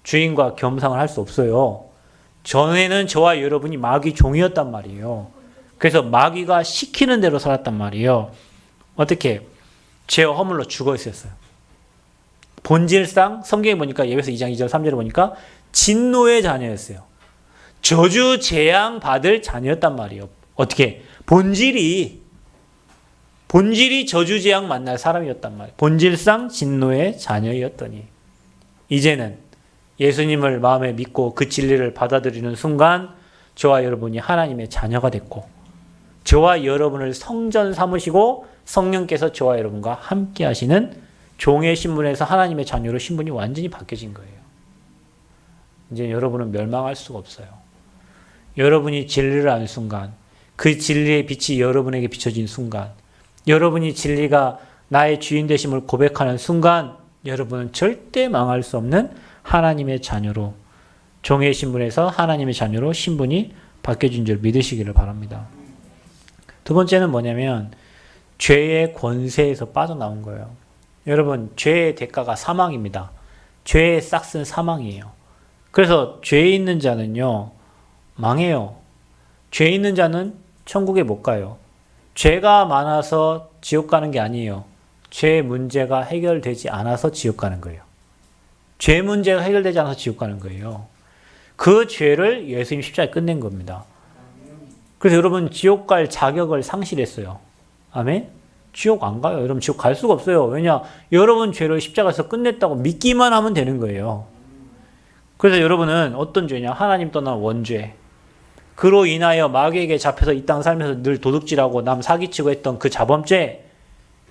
[SPEAKER 1] 주인과 겸상을 할 수 없어요. 전에는 저와 여러분이 마귀 종이었단 말이에요. 그래서 마귀가 시키는 대로 살았단 말이에요. 어떻게? 죄와 허물로 죽어 있었어요. 본질상 성경에 보니까 예배서 2장 2절 3절에 보니까 진노의 자녀였어요. 저주 재앙 받을 자녀였단 말이에요. 어떻게? 본질이 저주 재앙 만날 사람이었단 말이에요. 본질상 진노의 자녀였더니 이제는 예수님을 마음에 믿고 그 진리를 받아들이는 순간 저와 여러분이 하나님의 자녀가 됐고 저와 여러분을 성전 삼으시고 성령께서 저와 여러분과 함께 하시는 종의 신분에서 하나님의 자녀로 신분이 완전히 바뀌어진 거예요. 이제 여러분은 멸망할 수가 없어요. 여러분이 진리를 아는 순간, 그 진리의 빛이 여러분에게 비춰진 순간, 여러분이 진리가 나의 주인 되심을 고백하는 순간 여러분은 절대 망할 수 없는 하나님의 자녀로, 종의 신분에서 하나님의 자녀로 신분이 바뀌어진 줄 믿으시기를 바랍니다. 두 번째는 뭐냐면 죄의 권세에서 빠져나온 거예요. 여러분, 죄의 대가가 사망입니다. 죄의 싹은 사망이에요. 그래서 죄 있는 자는요, 망해요. 죄 있는 자는 천국에 못 가요. 죄가 많아서 지옥 가는 게 아니에요. 죄 문제가 해결되지 않아서 지옥 가는 거예요. 죄 문제가 해결되지 않아서 지옥 가는 거예요. 그 죄를 예수님 십자가에 끝낸 겁니다. 그래서 여러분 지옥 갈 자격을 상실했어요. 아멘? 지옥 안 가요. 여러분 지옥 갈 수가 없어요. 왜냐? 여러분 죄를 십자가에서 끝냈다고 믿기만 하면 되는 거예요. 그래서 여러분은 어떤 죄냐? 하나님 떠난 원죄. 그로 인하여 마귀에게 잡혀서 이 땅 살면서 늘 도둑질하고 남 사기치고 했던 그 자범죄,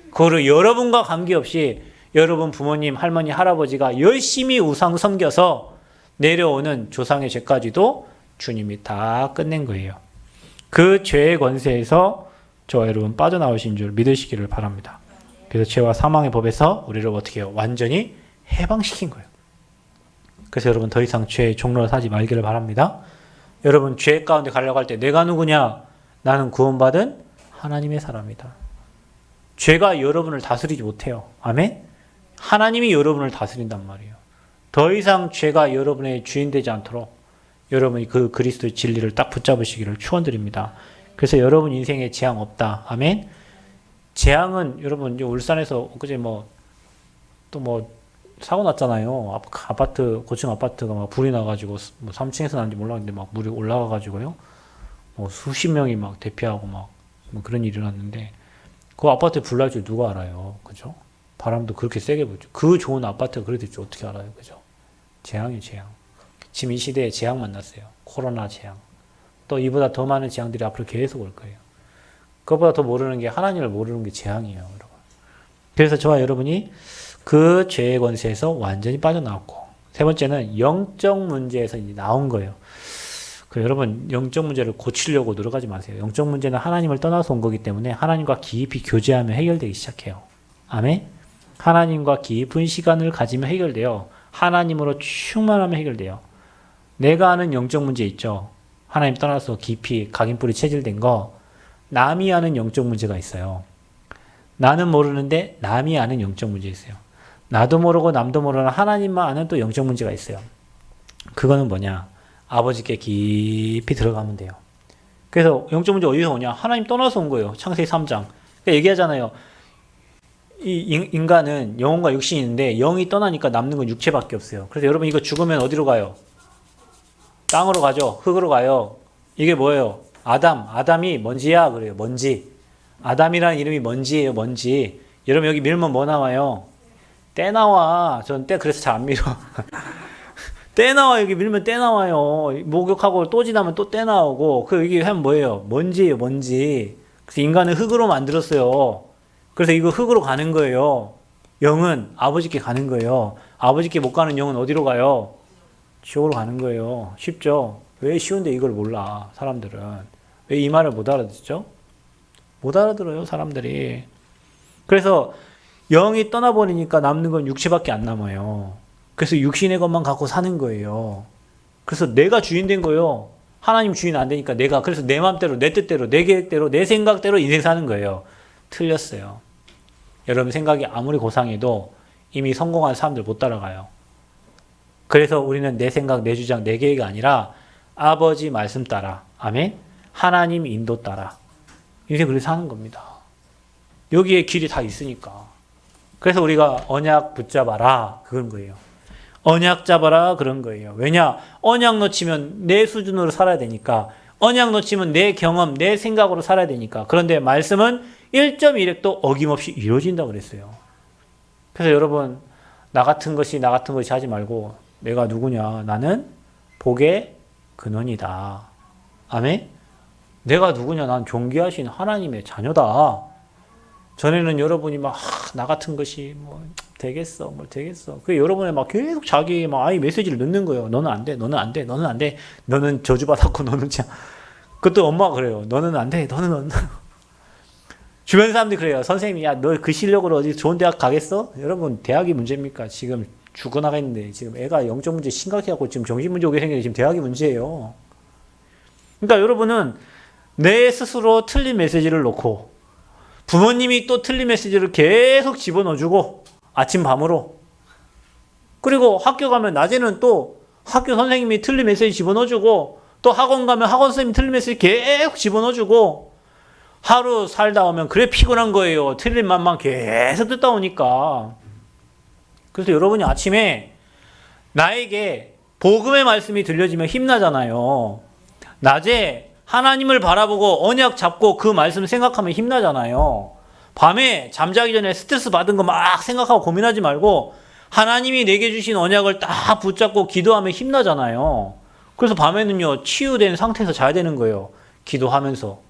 [SPEAKER 1] 그거를 여러분과 관계없이 여러분 부모님, 할머니, 할아버지가 열심히 우상 섬겨서 내려오는 조상의 죄까지도 주님이 다 끝낸 거예요. 그 죄의 권세에서 저와 여러분 빠져나오신 줄 믿으시기를 바랍니다. 그래서 죄와 사망의 법에서 우리를 어떻게 해요? 완전히 해방시킨 거예요. 그래서 여러분 더 이상 죄의 종로를 사지 말기를 바랍니다. 여러분 죄 가운데 가려고 할 때 내가 누구냐? 나는 구원받은 하나님의 사람이다. 죄가 여러분을 다스리지 못해요. 아멘? 하나님이 여러분을 다스린단 말이에요. 더 이상 죄가 여러분의 주인 되지 않도록 여러분이 그 그리스도의 진리를 딱 붙잡으시기를 축원드립니다. 그래서 여러분 인생에 재앙 없다. 아멘? 재앙은 여러분 울산에서 그제 사고 났잖아요. 아파트, 고층 아파트가 막 불이 나가지고, 3층에서 났는지 몰랐는데 막 물이 올라가가지고요. 수십 명이 막 대피하고 막, 그런 일이 일어났는데, 그 아파트에 불 날 줄 누가 알아요. 그죠? 바람도 그렇게 세게 불죠. 그 좋은 아파트가 그래 될지 어떻게 알아요. 그죠? 재앙이에요, 재앙. 지금 이 시대에 재앙 만났어요. 코로나 재앙. 또 이보다 더 많은 재앙들이 앞으로 계속 올 거예요. 그것보다 더 모르는 게 하나님을 모르는 게 재앙이에요, 여러분. 그래서 저와 여러분이 그 죄의 권세에서 완전히 빠져나왔고, 세 번째는 영적 문제에서 이제 나온 거예요. 그 여러분 영적 문제를 고치려고 노력하지 마세요. 영적 문제는 하나님을 떠나서 온 거기 때문에 하나님과 깊이 교제하면 해결되기 시작해요. 아멘? 하나님과 깊은 시간을 가지면 해결돼요. 하나님으로 충만하면 해결돼요. 내가 아는 영적 문제 있죠. 하나님 떠나서 깊이 각인뿌리 체질된 거, 남이 아는 영적 문제가 있어요. 나는 모르는데 남이 아는 영적 문제 있어요. 나도 모르고 남도 모르는 하나님만 아는 또 영적 문제가 있어요. 그거는 뭐냐? 아버지께 깊이 들어가면 돼요. 그래서 영적 문제 어디서 오냐? 하나님 떠나서 온 거예요. 창세기 3장. 그러니까 얘기하잖아요. 이 인간은 영혼과 육신이 있는데 영이 떠나니까 남는 건 육체밖에 없어요. 그래서 여러분 이거 죽으면 어디로 가요? 땅으로 가죠. 흙으로 가요. 이게 뭐예요? 아담이 먼지야 그래요. 먼지. 아담이라는 이름이 먼지예요. 먼지. 여러분 여기 밀면 뭐 나와요? 때 나와. 전 때 그래서 잘 안 밀어. 때 나와. 여기 밀면 때 나와요. 목욕하고 또 지나면 또 때 나오고. 그 여기 하면 뭐예요? 먼지예요. 먼지. 그래서 인간은 흙으로 만들었어요. 그래서 이거 흙으로 가는 거예요. 영은 아버지께 가는 거예요. 아버지께 못 가는 영은 어디로 가요? 지옥으로 가는 거예요. 쉽죠? 왜 쉬운데 이걸 몰라 사람들은. 왜 이 말을 못 알아듣죠? 못 알아들어요 사람들이. 그래서 영이 떠나버리니까 남는 건 육체밖에 안 남아요. 그래서 육신의 것만 갖고 사는 거예요. 그래서 내가 주인 된 거예요. 하나님 주인 안 되니까 내가. 그래서 내 마음대로, 내 뜻대로, 내 계획대로, 내 생각대로 인생 사는 거예요. 틀렸어요. 여러분 생각이 아무리 고상해도 이미 성공한 사람들 못 따라가요. 그래서 우리는 내 생각, 내 주장, 내 계획이 아니라 아버지 말씀 따라. 아멘? 하나님 인도 따라. 인생 그렇게 사는 겁니다. 여기에 길이 다 있으니까. 그래서 우리가 언약 붙잡아라. 그런 거예요. 언약 잡아라. 그런 거예요. 왜냐? 언약 놓치면 내 수준으로 살아야 되니까. 언약 놓치면 내 경험, 내 생각으로 살아야 되니까. 그런데 말씀은 1.1획도 어김없이 이루어진다고 그랬어요. 그래서 여러분 나 같은 것이 하지 말고 내가 누구냐? 나는 복의 근원이다. 아멘? 내가 누구냐? 난 존귀하신 하나님의 자녀다. 전에는 여러분이 막 나 같은 것이 뭐 되겠어. 그 여러분이 막 계속 자기 막 아이 메시지를 넣는 거예요. 너는 안 돼. 너는 안 돼. 너는 안 돼. 너는 저주받았고 너는 참. 그것도 엄마가 그래요. 너는 안 돼. 너는 주변 사람들이 그래요. 선생님이 야, 너 그 실력으로 어디 좋은 대학 가겠어? 여러분 대학이 문제입니까? 지금 죽어나가있는데 지금 애가 영적 문제 심각해갖고 지금 정신 문제 오게 생기는데 지금 대학이 문제예요. 그러니까 여러분은 내 스스로 틀린 메시지를 놓고 부모님이 또 틀린 메시지를 계속 집어넣어주고 아침 밤으로. 그리고 학교 가면 낮에는 또 학교 선생님이 틀린 메시지 집어넣어주고 또 학원 가면 학원 선생님이 틀린 메시지 계속 집어넣어주고 하루 살다 오면 그래 피곤한 거예요. 틀린 말만 계속 듣다 오니까. 그래서 여러분이 아침에 나에게 복음의 말씀이 들려지면 힘나잖아요. 낮에 하나님을 바라보고 언약 잡고 그 말씀 생각하면 힘나잖아요. 밤에 잠자기 전에 스트레스 받은 거 막 생각하고 고민하지 말고 하나님이 내게 주신 언약을 딱 붙잡고 기도하면 힘나잖아요. 그래서 밤에는요, 치유된 상태에서 자야 되는 거예요. 기도하면서.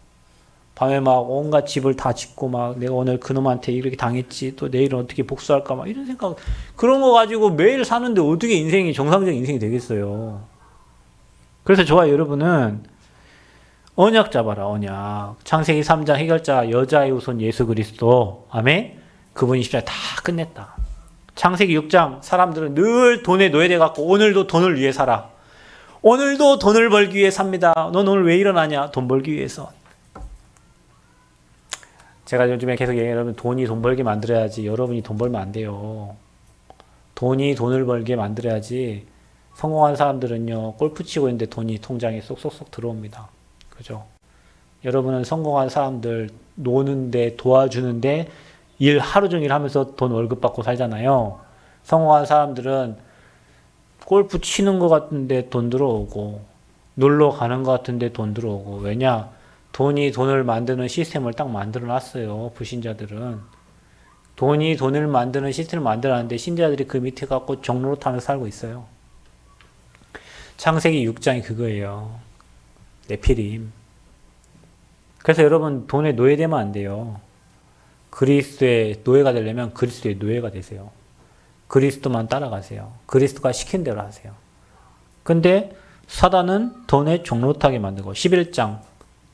[SPEAKER 1] 밤에 막 온갖 집을 다 짓고 막 내가 오늘 그놈한테 이렇게 당했지, 또 내일은 어떻게 복수할까, 막 이런 생각, 그런 거 가지고 매일 사는데 어떻게 인생이 정상적인 인생이 되겠어요. 그래서 저와 여러분은 언약 잡아라, 언약. 창세기 3장 해결자 여자의 후손 예수 그리스도. 아멘? 그분이 십자가에 다 끝냈다. 창세기 6장 사람들은 늘 돈에 노예돼 갖고 오늘도 돈을 위해 살아. 오늘도 돈을 벌기 위해 삽니다. 넌 오늘 왜 일어나냐? 돈 벌기 위해서. 제가 요즘에 계속 얘기해요. 여러분, 돈이 돈 벌게 만들어야지 여러분이 돈 벌면 안 돼요. 돈이 돈을 벌게 만들어야지. 성공한 사람들은요, 골프 치고 있는데 돈이 통장에 쏙쏙쏙 들어옵니다. 그죠? 여러분은 성공한 사람들 노는데 도와주는데 일 하루 종일 하면서 돈 월급 받고 살잖아요. 성공한 사람들은 골프 치는 것 같은데 돈 들어오고 놀러 가는 것 같은데 돈 들어오고. 왜냐? 돈이 돈을 만드는 시스템을 딱 만들어 놨어요. 불신자들은. 돈이 돈을 만드는 시스템을 만들어 놨는데 신자들이 그 밑에 갖고 종로로 타면서 살고 있어요. 창세기 6장이 그거예요. 네피림. 그래서 여러분 돈에 노예되면 안 돼요. 그리스도의 노예가 되려면 그리스도의 노예가 되세요. 그리스도만 따라가세요. 그리스도가 시킨 대로 하세요. 근데 사단은 돈에 종로타게 만들고 11장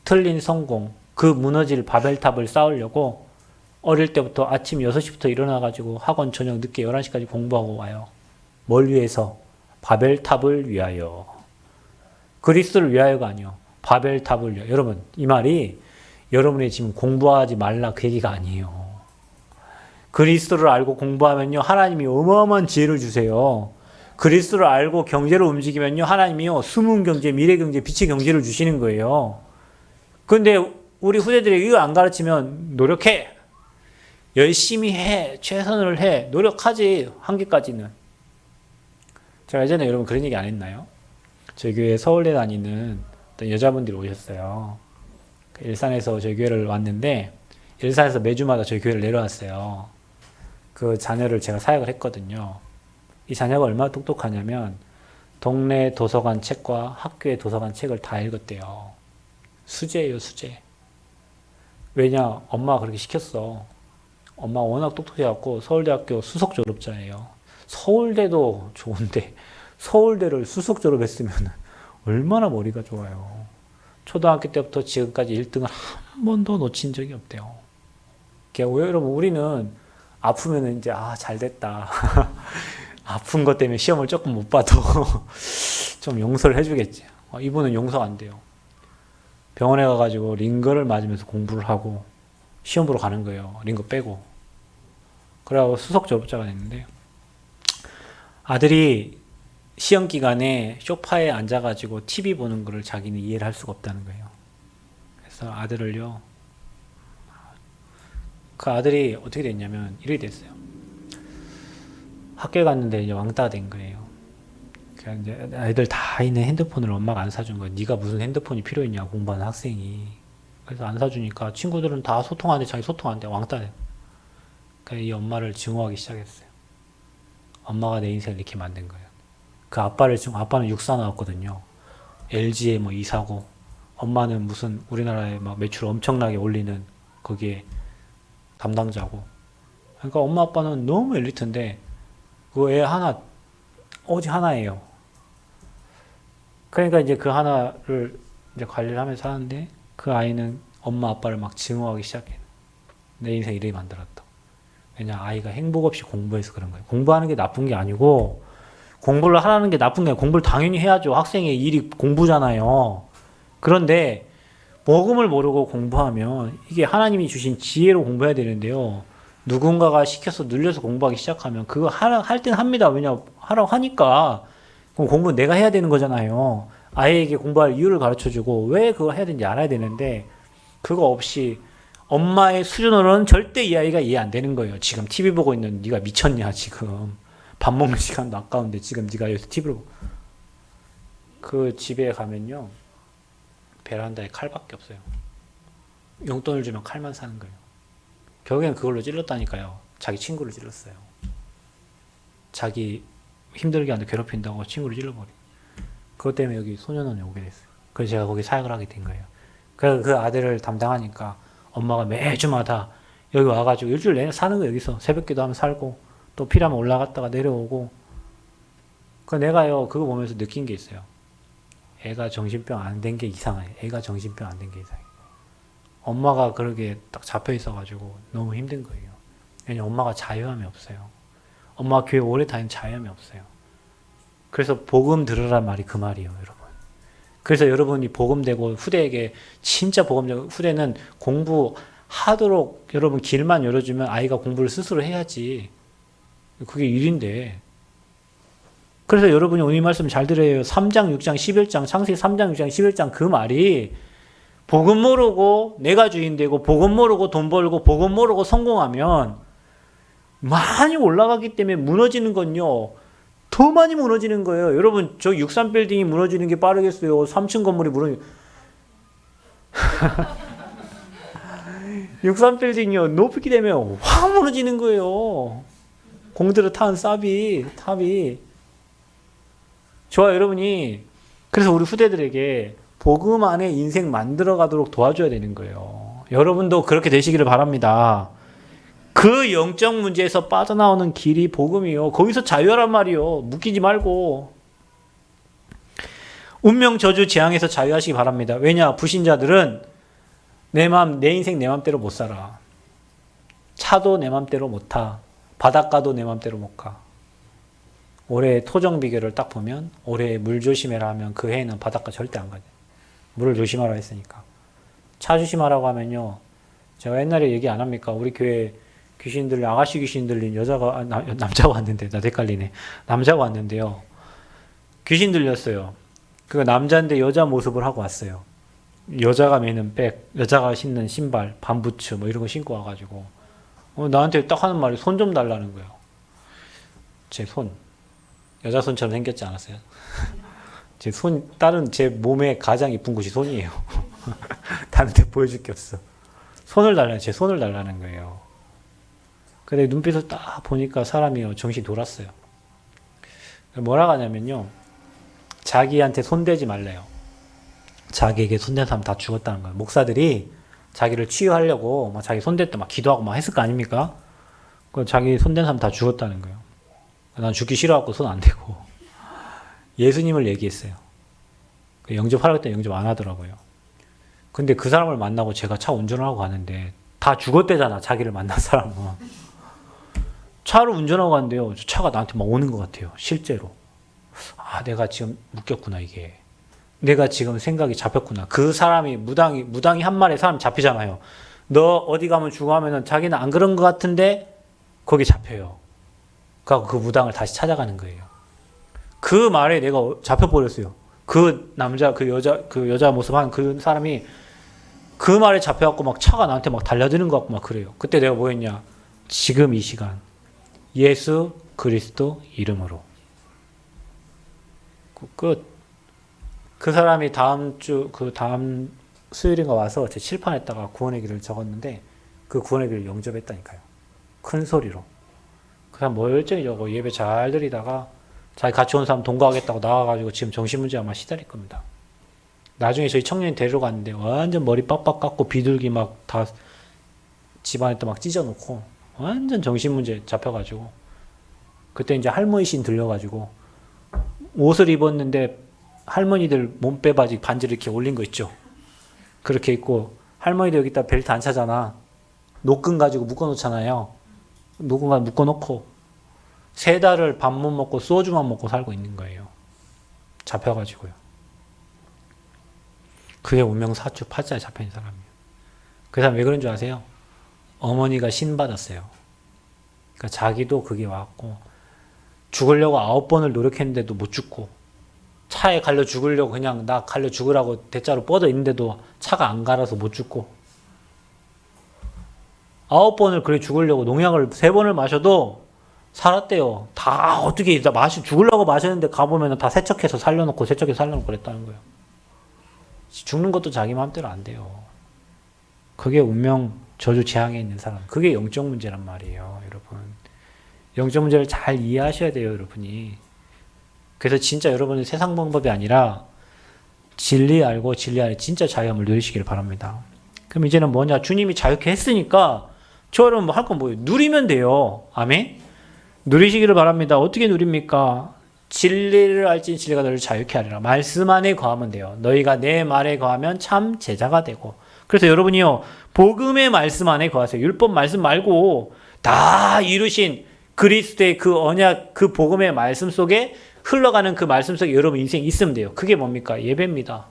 [SPEAKER 1] 틀린 성공, 그 무너질 바벨탑을 쌓으려고 어릴 때부터 아침 6시부터 일어나가지고 학원 저녁 늦게 11시까지 공부하고 와요. 뭘 위해서? 바벨탑을 위하여. 그리스도를 위하여가 아니요. 바벨탑을 위하여. 여러분, 이 말이 여러분이 지금 공부하지 말라 그 얘기가 아니에요. 그리스도를 알고 공부하면요, 하나님이 어마어마한 지혜를 주세요. 그리스도를 알고 경제를 움직이면요, 하나님이요, 숨은 경제, 미래 경제, 빛의 경제를 주시는 거예요. 근데 우리 후대들에게 이거 안 가르치면 노력해. 열심히 해. 최선을 해. 노력하지. 한계까지는. 제가 예전에 여러분 그런 얘기 안 했나요? 저희 교회 서울대 다니는 어떤 여자분들이 오셨어요. 일산에서 저희 교회를 왔는데 일산에서 매주마다 저희 교회를 내려왔어요. 그 자녀를 제가 사역을 했거든요. 이 자녀가 얼마나 똑똑하냐면 동네 도서관 책과 학교의 도서관 책을 다 읽었대요. 수재예요, 수재. 왜냐? 엄마가 그렇게 시켰어. 엄마가 워낙 똑똑해갖고 서울대학교 수석 졸업자예요. 서울대도 좋은데 서울대를 수석 졸업했으면 얼마나 머리가 좋아요. 초등학교 때부터 지금까지 1등을 한 번도 놓친 적이 없대요. 그러니까 여러분, 우리는 아프면 이제 잘 됐다. 아픈 것 때문에 시험을 조금 못 봐도 좀 용서를 해주겠지. 이분은 용서가 안 돼요. 병원에 가가지고 링거를 맞으면서 공부를 하고 시험 보러 가는 거예요. 링거 빼고. 그래가지고 수석 졸업자가 됐는데 아들이 시험 기간에 소파에 앉아가지고 TV 보는 거를 자기는 이해를 할 수가 없다는 거예요. 그래서 아들을요, 그 아들이 어떻게 됐냐면 이렇게 됐어요. 학교에 갔는데 이제 왕따가 된 거예요. 그러니까 이제 아이들 다 있는 핸드폰을 엄마가 안 사준 거예요. 네가 무슨 핸드폰이 필요했냐, 공부하는 학생이. 그래서 안 사주니까 친구들은 다 소통하는데 자기 소통하는데 왕따 돼. 그러니까 이 엄마를 증오하기 시작했어요. 엄마가 내 인생을 이렇게 만든 거예요. 그 아빠는 육사 나왔거든요. LG에 뭐 이사고, 엄마는 무슨 우리나라에 막 매출 엄청나게 올리는 거기에 담당자고. 그러니까 엄마 아빠는 너무 엘리트인데 그 애 하나, 오직 하나예요. 그러니까 이제 그 하나를 이제 관리를 하면서 하는데 그 아이는 엄마 아빠를 막 증오하기 시작해. 내 인생 이렇게 만들었다. 왜냐, 아이가 행복 없이 공부해서 그런 거예요. 공부하는 게 나쁜 게 아니고, 공부를 하라는 게 나쁜 게 아니고, 공부를 당연히 해야죠. 학생의 일이 공부잖아요. 그런데 복음을 모르고 공부하면 이게 하나님이 주신 지혜로 공부해야 되는데요. 누군가가 시켜서 눌려서 공부하기 시작하면 그거 할 땐 합니다. 왜냐 하라고 하니까. 그럼 공부는 내가 해야 되는 거잖아요. 아이에게 공부할 이유를 가르쳐주고 왜 그거 해야 되는지 알아야 되는데 그거 없이 엄마의 수준으로는 절대 이 아이가 이해 안 되는 거예요. 지금 TV 보고 있는 네가 미쳤냐 지금. 밥 먹는 시간도 아까운데 지금 네가 여기서 TV를 보고. 그 집에 가면요. 베란다에 칼밖에 없어요. 용돈을 주면 칼만 사는 거예요. 결국엔 그걸로 찔렀다니까요. 자기 친구를 찔렀어요. 자기 힘들게 하는데 괴롭힌다고 친구를 찔러버려. 그것 때문에 여기 소년원에 오게 됐어요. 그래서 제가 거기 사역을 하게 된 거예요. 그래서 그 아들을 담당하니까 엄마가 매주마다 여기 와가지고 일주일 내내 사는 거예요. 여기서 새벽기도 하면 살고 또 필요하면 올라갔다가 내려오고. 그 내가요 그거 보면서 느낀 게 있어요. 애가 정신병 안 된 게 이상해. 애가 정신병 안 된 게 이상해. 엄마가 그러게 딱 잡혀 있어가지고 너무 힘든 거예요. 왜냐면 엄마가 자유함이 없어요. 엄마가 교회 오래 다닌 자유함이 없어요. 그래서 복음 들으란 말이 그 말이에요, 여러분. 그래서 여러분이 복음되고 후대에게 진짜 복음되고 후대는 공부하도록 여러분 길만 열어주면 아이가 공부를 스스로 해야지. 그게 일인데. 그래서 여러분이 오늘 말씀 잘 들어요. 3장, 6장, 11장, 창세기 3장, 6장, 11장 그 말이 복음 모르고 내가 주인 되고 복음 모르고 돈 벌고 복음 모르고 성공하면 많이 올라가기 때문에 무너지는 건요. 더 많이 무너지는 거예요. 여러분 저 63빌딩이 무너지는 게 빠르겠어요. 3층 건물이 무너지는 63빌딩이요. 높이게 되면 확 무너지는 거예요. 공들여 탄 탑이. 좋아요, 여러분이. 그래서 우리 후대들에게 복음 안에 인생 만들어 가도록 도와줘야 되는 거예요. 여러분도 그렇게 되시기를 바랍니다. 그 영적 문제에서 빠져나오는 길이 복음이요. 거기서 자유하란 말이요. 묶이지 말고. 운명, 저주, 재앙에서 자유하시기 바랍니다. 왜냐? 불신자들은 내 인생 내 맘대로 못 살아. 차도 내 맘대로 못 타. 바닷가도 내 맘대로 못 가. 올해 토정 비결을 딱 보면 올해 물 조심해라 하면 그 해에는 바닷가 절대 안 가요. 물을 조심하라 했으니까. 차 조심하라고 하면요. 제가 옛날에 얘기 안 합니까? 우리 교회 귀신 아가씨 귀신 들린 남자가 왔는데, 나 헷갈리네. 남자가 왔는데요. 귀신 들렸어요. 그 남자인데 여자 모습을 하고 왔어요. 여자가 매는 백, 여자가 신는 신발, 반부츠 뭐 이런 거 신고 와가지고 나한테 딱 하는 말이 손 좀 달라는 거예요. 제 손. 여자 손처럼 생겼지 않았어요? 제 제 몸에 가장 이쁜 곳이 손이에요. 다른 데 보여줄 게 없어. 제 손을 달라는 거예요. 근데 눈빛을 딱 보니까 사람이 정신이 돌았어요. 뭐라고 하냐면요. 자기한테 손대지 말래요. 자기에게 손댄 사람 다 죽었다는 거예요. 목사들이 자기를 치유하려고 막 자기 손댔다 막 기도하고 막 했을 거 아닙니까? 그 자기 손댄 사람 다 죽었다는 거예요. 난 죽기 싫어갖고 손 안 대고 예수님을 얘기했어요. 영접하라고 했더니 영접 안 하더라고요. 근데 그 사람을 만나고 제가 차 운전을 하고 가는데 다 죽었대잖아. 자기를 만난 사람은. 차를 운전하고 가는데요. 차가 나한테 막 오는 것 같아요. 실제로. 아, 내가 지금 묶였구나 이게. 내가 지금 생각이 잡혔구나. 그 사람이 무당이 한 마리에 사람 잡히잖아요. 너 어디 가면 죽어 하면은 자기는 안 그런 것 같은데 거기 잡혀요. 그래서 그 무당을 다시 찾아가는 거예요. 그 말에 내가 잡혀버렸어요. 그 여자 모습 한 그 사람이 그 말에 잡혀갖고 막 차가 나한테 막 달려드는 것 같고 막 그래요. 그때 내가 뭐 했냐. 지금 이 시간. 예수 그리스도 이름으로. 끝. 그 사람이 다음 수요일인가 와서 제 칠판에다가 구원의 길을 적었는데 그 구원의 길을 영접했다니까요. 큰 소리로. 그 사람 멀쩡히 적어 예배 잘 드리다가 자기 같이 온 사람 동거하겠다고 나와가지고 지금 정신문제 아마 시달릴 겁니다. 나중에 저희 청년이 데리러 갔는데 완전 머리 빡빡 깎고 비둘기 막 다 집안에다 막 찢어놓고 완전 정신문제 잡혀가지고 그때 이제 할머니 신 들려가지고 옷을 입었는데 할머니들 몸빼바지 반지를 이렇게 올린 거 있죠. 그렇게 입고 할머니들 여기다 벨트 안 차잖아. 노끈 가지고 묶어놓잖아요. 노끈 묶어놓고 3달을 밥 못 먹고 소주만 먹고 살고 있는 거예요. 잡혀가지고요. 그게 운명사주 팔자에 잡혀있는 사람이에요. 그 사람 왜 그런 줄 아세요? 어머니가 신 받았어요. 그러니까 자기도 그게 왔고 죽으려고 9번을 노력했는데도 못 죽고 차에 갈려 죽으려고 그냥 나 갈려 죽으라고 대자로 뻗어 있는데도 차가 안 갈아서 못 죽고 9번을 그래 죽으려고 농약을 3번을 마셔도 살았대요. 다 어떻게 다 죽으려고 마셨는데 가보면 다 세척해서 살려놓고 그랬다는 거예요. 죽는 것도 자기 마음대로 안 돼요. 그게 운명 저주 재앙에 있는 사람. 그게 영적 문제란 말이에요, 여러분. 영적 문제를 잘 이해하셔야 돼요, 여러분이. 그래서 진짜 여러분은 세상 방법이 아니라 진리 알고 진리 안에 진짜 자유함을 누리시길 바랍니다. 그럼 이제는 뭐냐? 주님이 자유케 했으니까 저 여러분 할 건 뭐예요? 누리면 돼요. 아멘? 누리시기를 바랍니다. 어떻게 누립니까? 진리를 알지 진리가 너를 자유케 하리라. 말씀 안에 거하면 돼요. 너희가 내 말에 거하면 참 제자가 되고. 그래서 여러분이요, 복음의 말씀 안에 거하세요. 율법 말씀 말고 다 이루신 그리스도의 그 언약, 그 복음의 말씀 속에 흘러가는 그 말씀 속에 여러분 인생이 있으면 돼요. 그게 뭡니까? 예배입니다.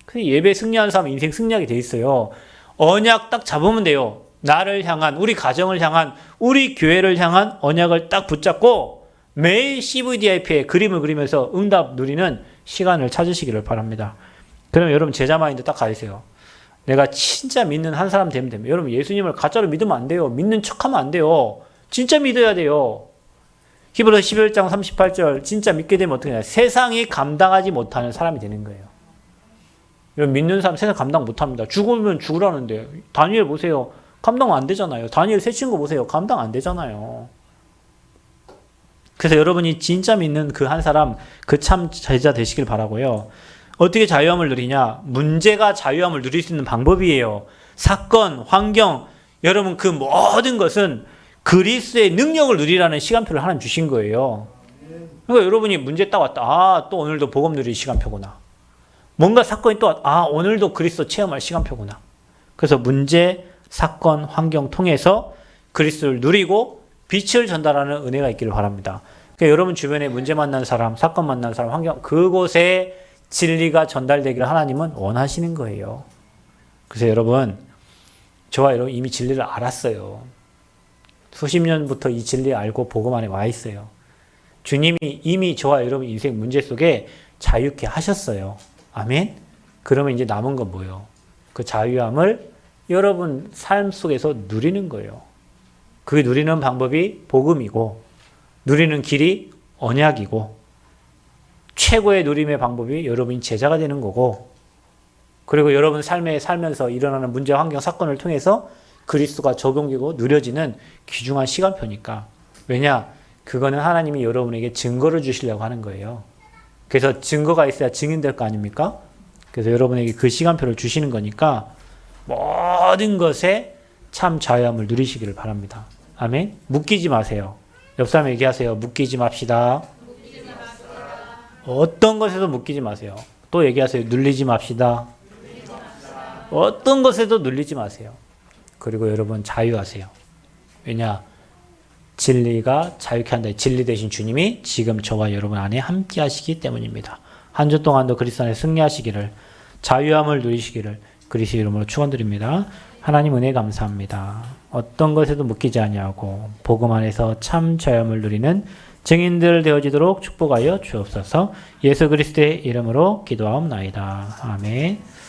[SPEAKER 1] 그 예배 승리하는 사람은 인생 승리하게 돼 있어요. 언약 딱 잡으면 돼요. 나를 향한, 우리 가정을 향한, 우리 교회를 향한 언약을 딱 붙잡고 매일 CVDIP에 그림을 그리면서 응답 누리는 시간을 찾으시기를 바랍니다. 그러면 여러분 제자 마인드 딱 가지세요. 내가 진짜 믿는 한 사람 되면 됩니다. 여러분 예수님을 가짜로 믿으면 안 돼요. 믿는 척하면 안 돼요. 진짜 믿어야 돼요. 히브리서 11장 38절 진짜 믿게 되면 어떻게 되냐. 세상이 감당하지 못하는 사람이 되는 거예요. 여러분 믿는 사람 세상 감당 못합니다. 죽으면 죽으라는데 다니엘 보세요. 감당 안 되잖아요. 다니엘 세 친구 보세요. 감당 안 되잖아요. 그래서 여러분이 진짜 믿는 그 한 사람, 그 참 제자 되시길 바라고요. 어떻게 자유함을 누리냐? 문제가 자유함을 누릴 수 있는 방법이에요. 사건, 환경, 여러분 그 모든 것은 그리스도의 능력을 누리라는 시간표를 하나님 주신 거예요. 그러니까 여러분이 문제 딱 왔다. 아, 또 오늘도 복음 누릴 시간표구나. 뭔가 사건이 또 왔다. 아, 오늘도 그리스도 체험할 시간표구나. 그래서 문제, 사건, 환경 통해서 그리스도를 누리고 빛을 전달하는 은혜가 있기를 바랍니다. 그러니까 여러분 주변에 문제 만난 사람, 사건 만난 사람, 환경, 그곳에 진리가 전달되기를 하나님은 원하시는 거예요. 그래서 여러분, 저와 여러분 이미 진리를 알았어요. 수십 년부터 이 진리 알고 복음 안에 와 있어요. 주님이 이미 저와 여러분 인생 문제 속에 자유케 하셨어요. 아멘? 그러면 이제 남은 건 뭐예요? 그 자유함을 여러분 삶 속에서 누리는 거예요. 그 누리는 방법이 복음이고 누리는 길이 언약이고 최고의 누림의 방법이 여러분이 제자가 되는 거고 그리고 여러분 삶에 살면서 일어나는 문제, 환경, 사건을 통해서 그리스도가 적용되고 누려지는 귀중한 시간표니까. 왜냐? 그거는 하나님이 여러분에게 증거를 주시려고 하는 거예요. 그래서 증거가 있어야 증인될 거 아닙니까? 그래서 여러분에게 그 시간표를 주시는 거니까 모든 것에 참 자유함을 누리시기를 바랍니다. 아멘? 묶이지 마세요. 옆 사람 얘기하세요. 묶이지 맙시다. 어떤 것에도 묶이지 마세요. 또 얘기하세요. 눌리지 맙시다. 어떤 것에도 눌리지 마세요. 그리고 여러분 자유하세요. 왜냐? 진리가 자유케 한다. 진리 되신 주님이 지금 저와 여러분 안에 함께 하시기 때문입니다. 한 주 동안도 그리스도 안에 승리하시기를, 자유함을 누리시기를 그리스도 이름으로 축원드립니다. 하나님 은혜 감사합니다. 어떤 것에도 묶이지 아니하고 복음 안에서 참 자유함을 누리는 증인들 되어지도록 축복하여 주옵소서. 예수 그리스도의 이름으로 기도하옵나이다. 아멘.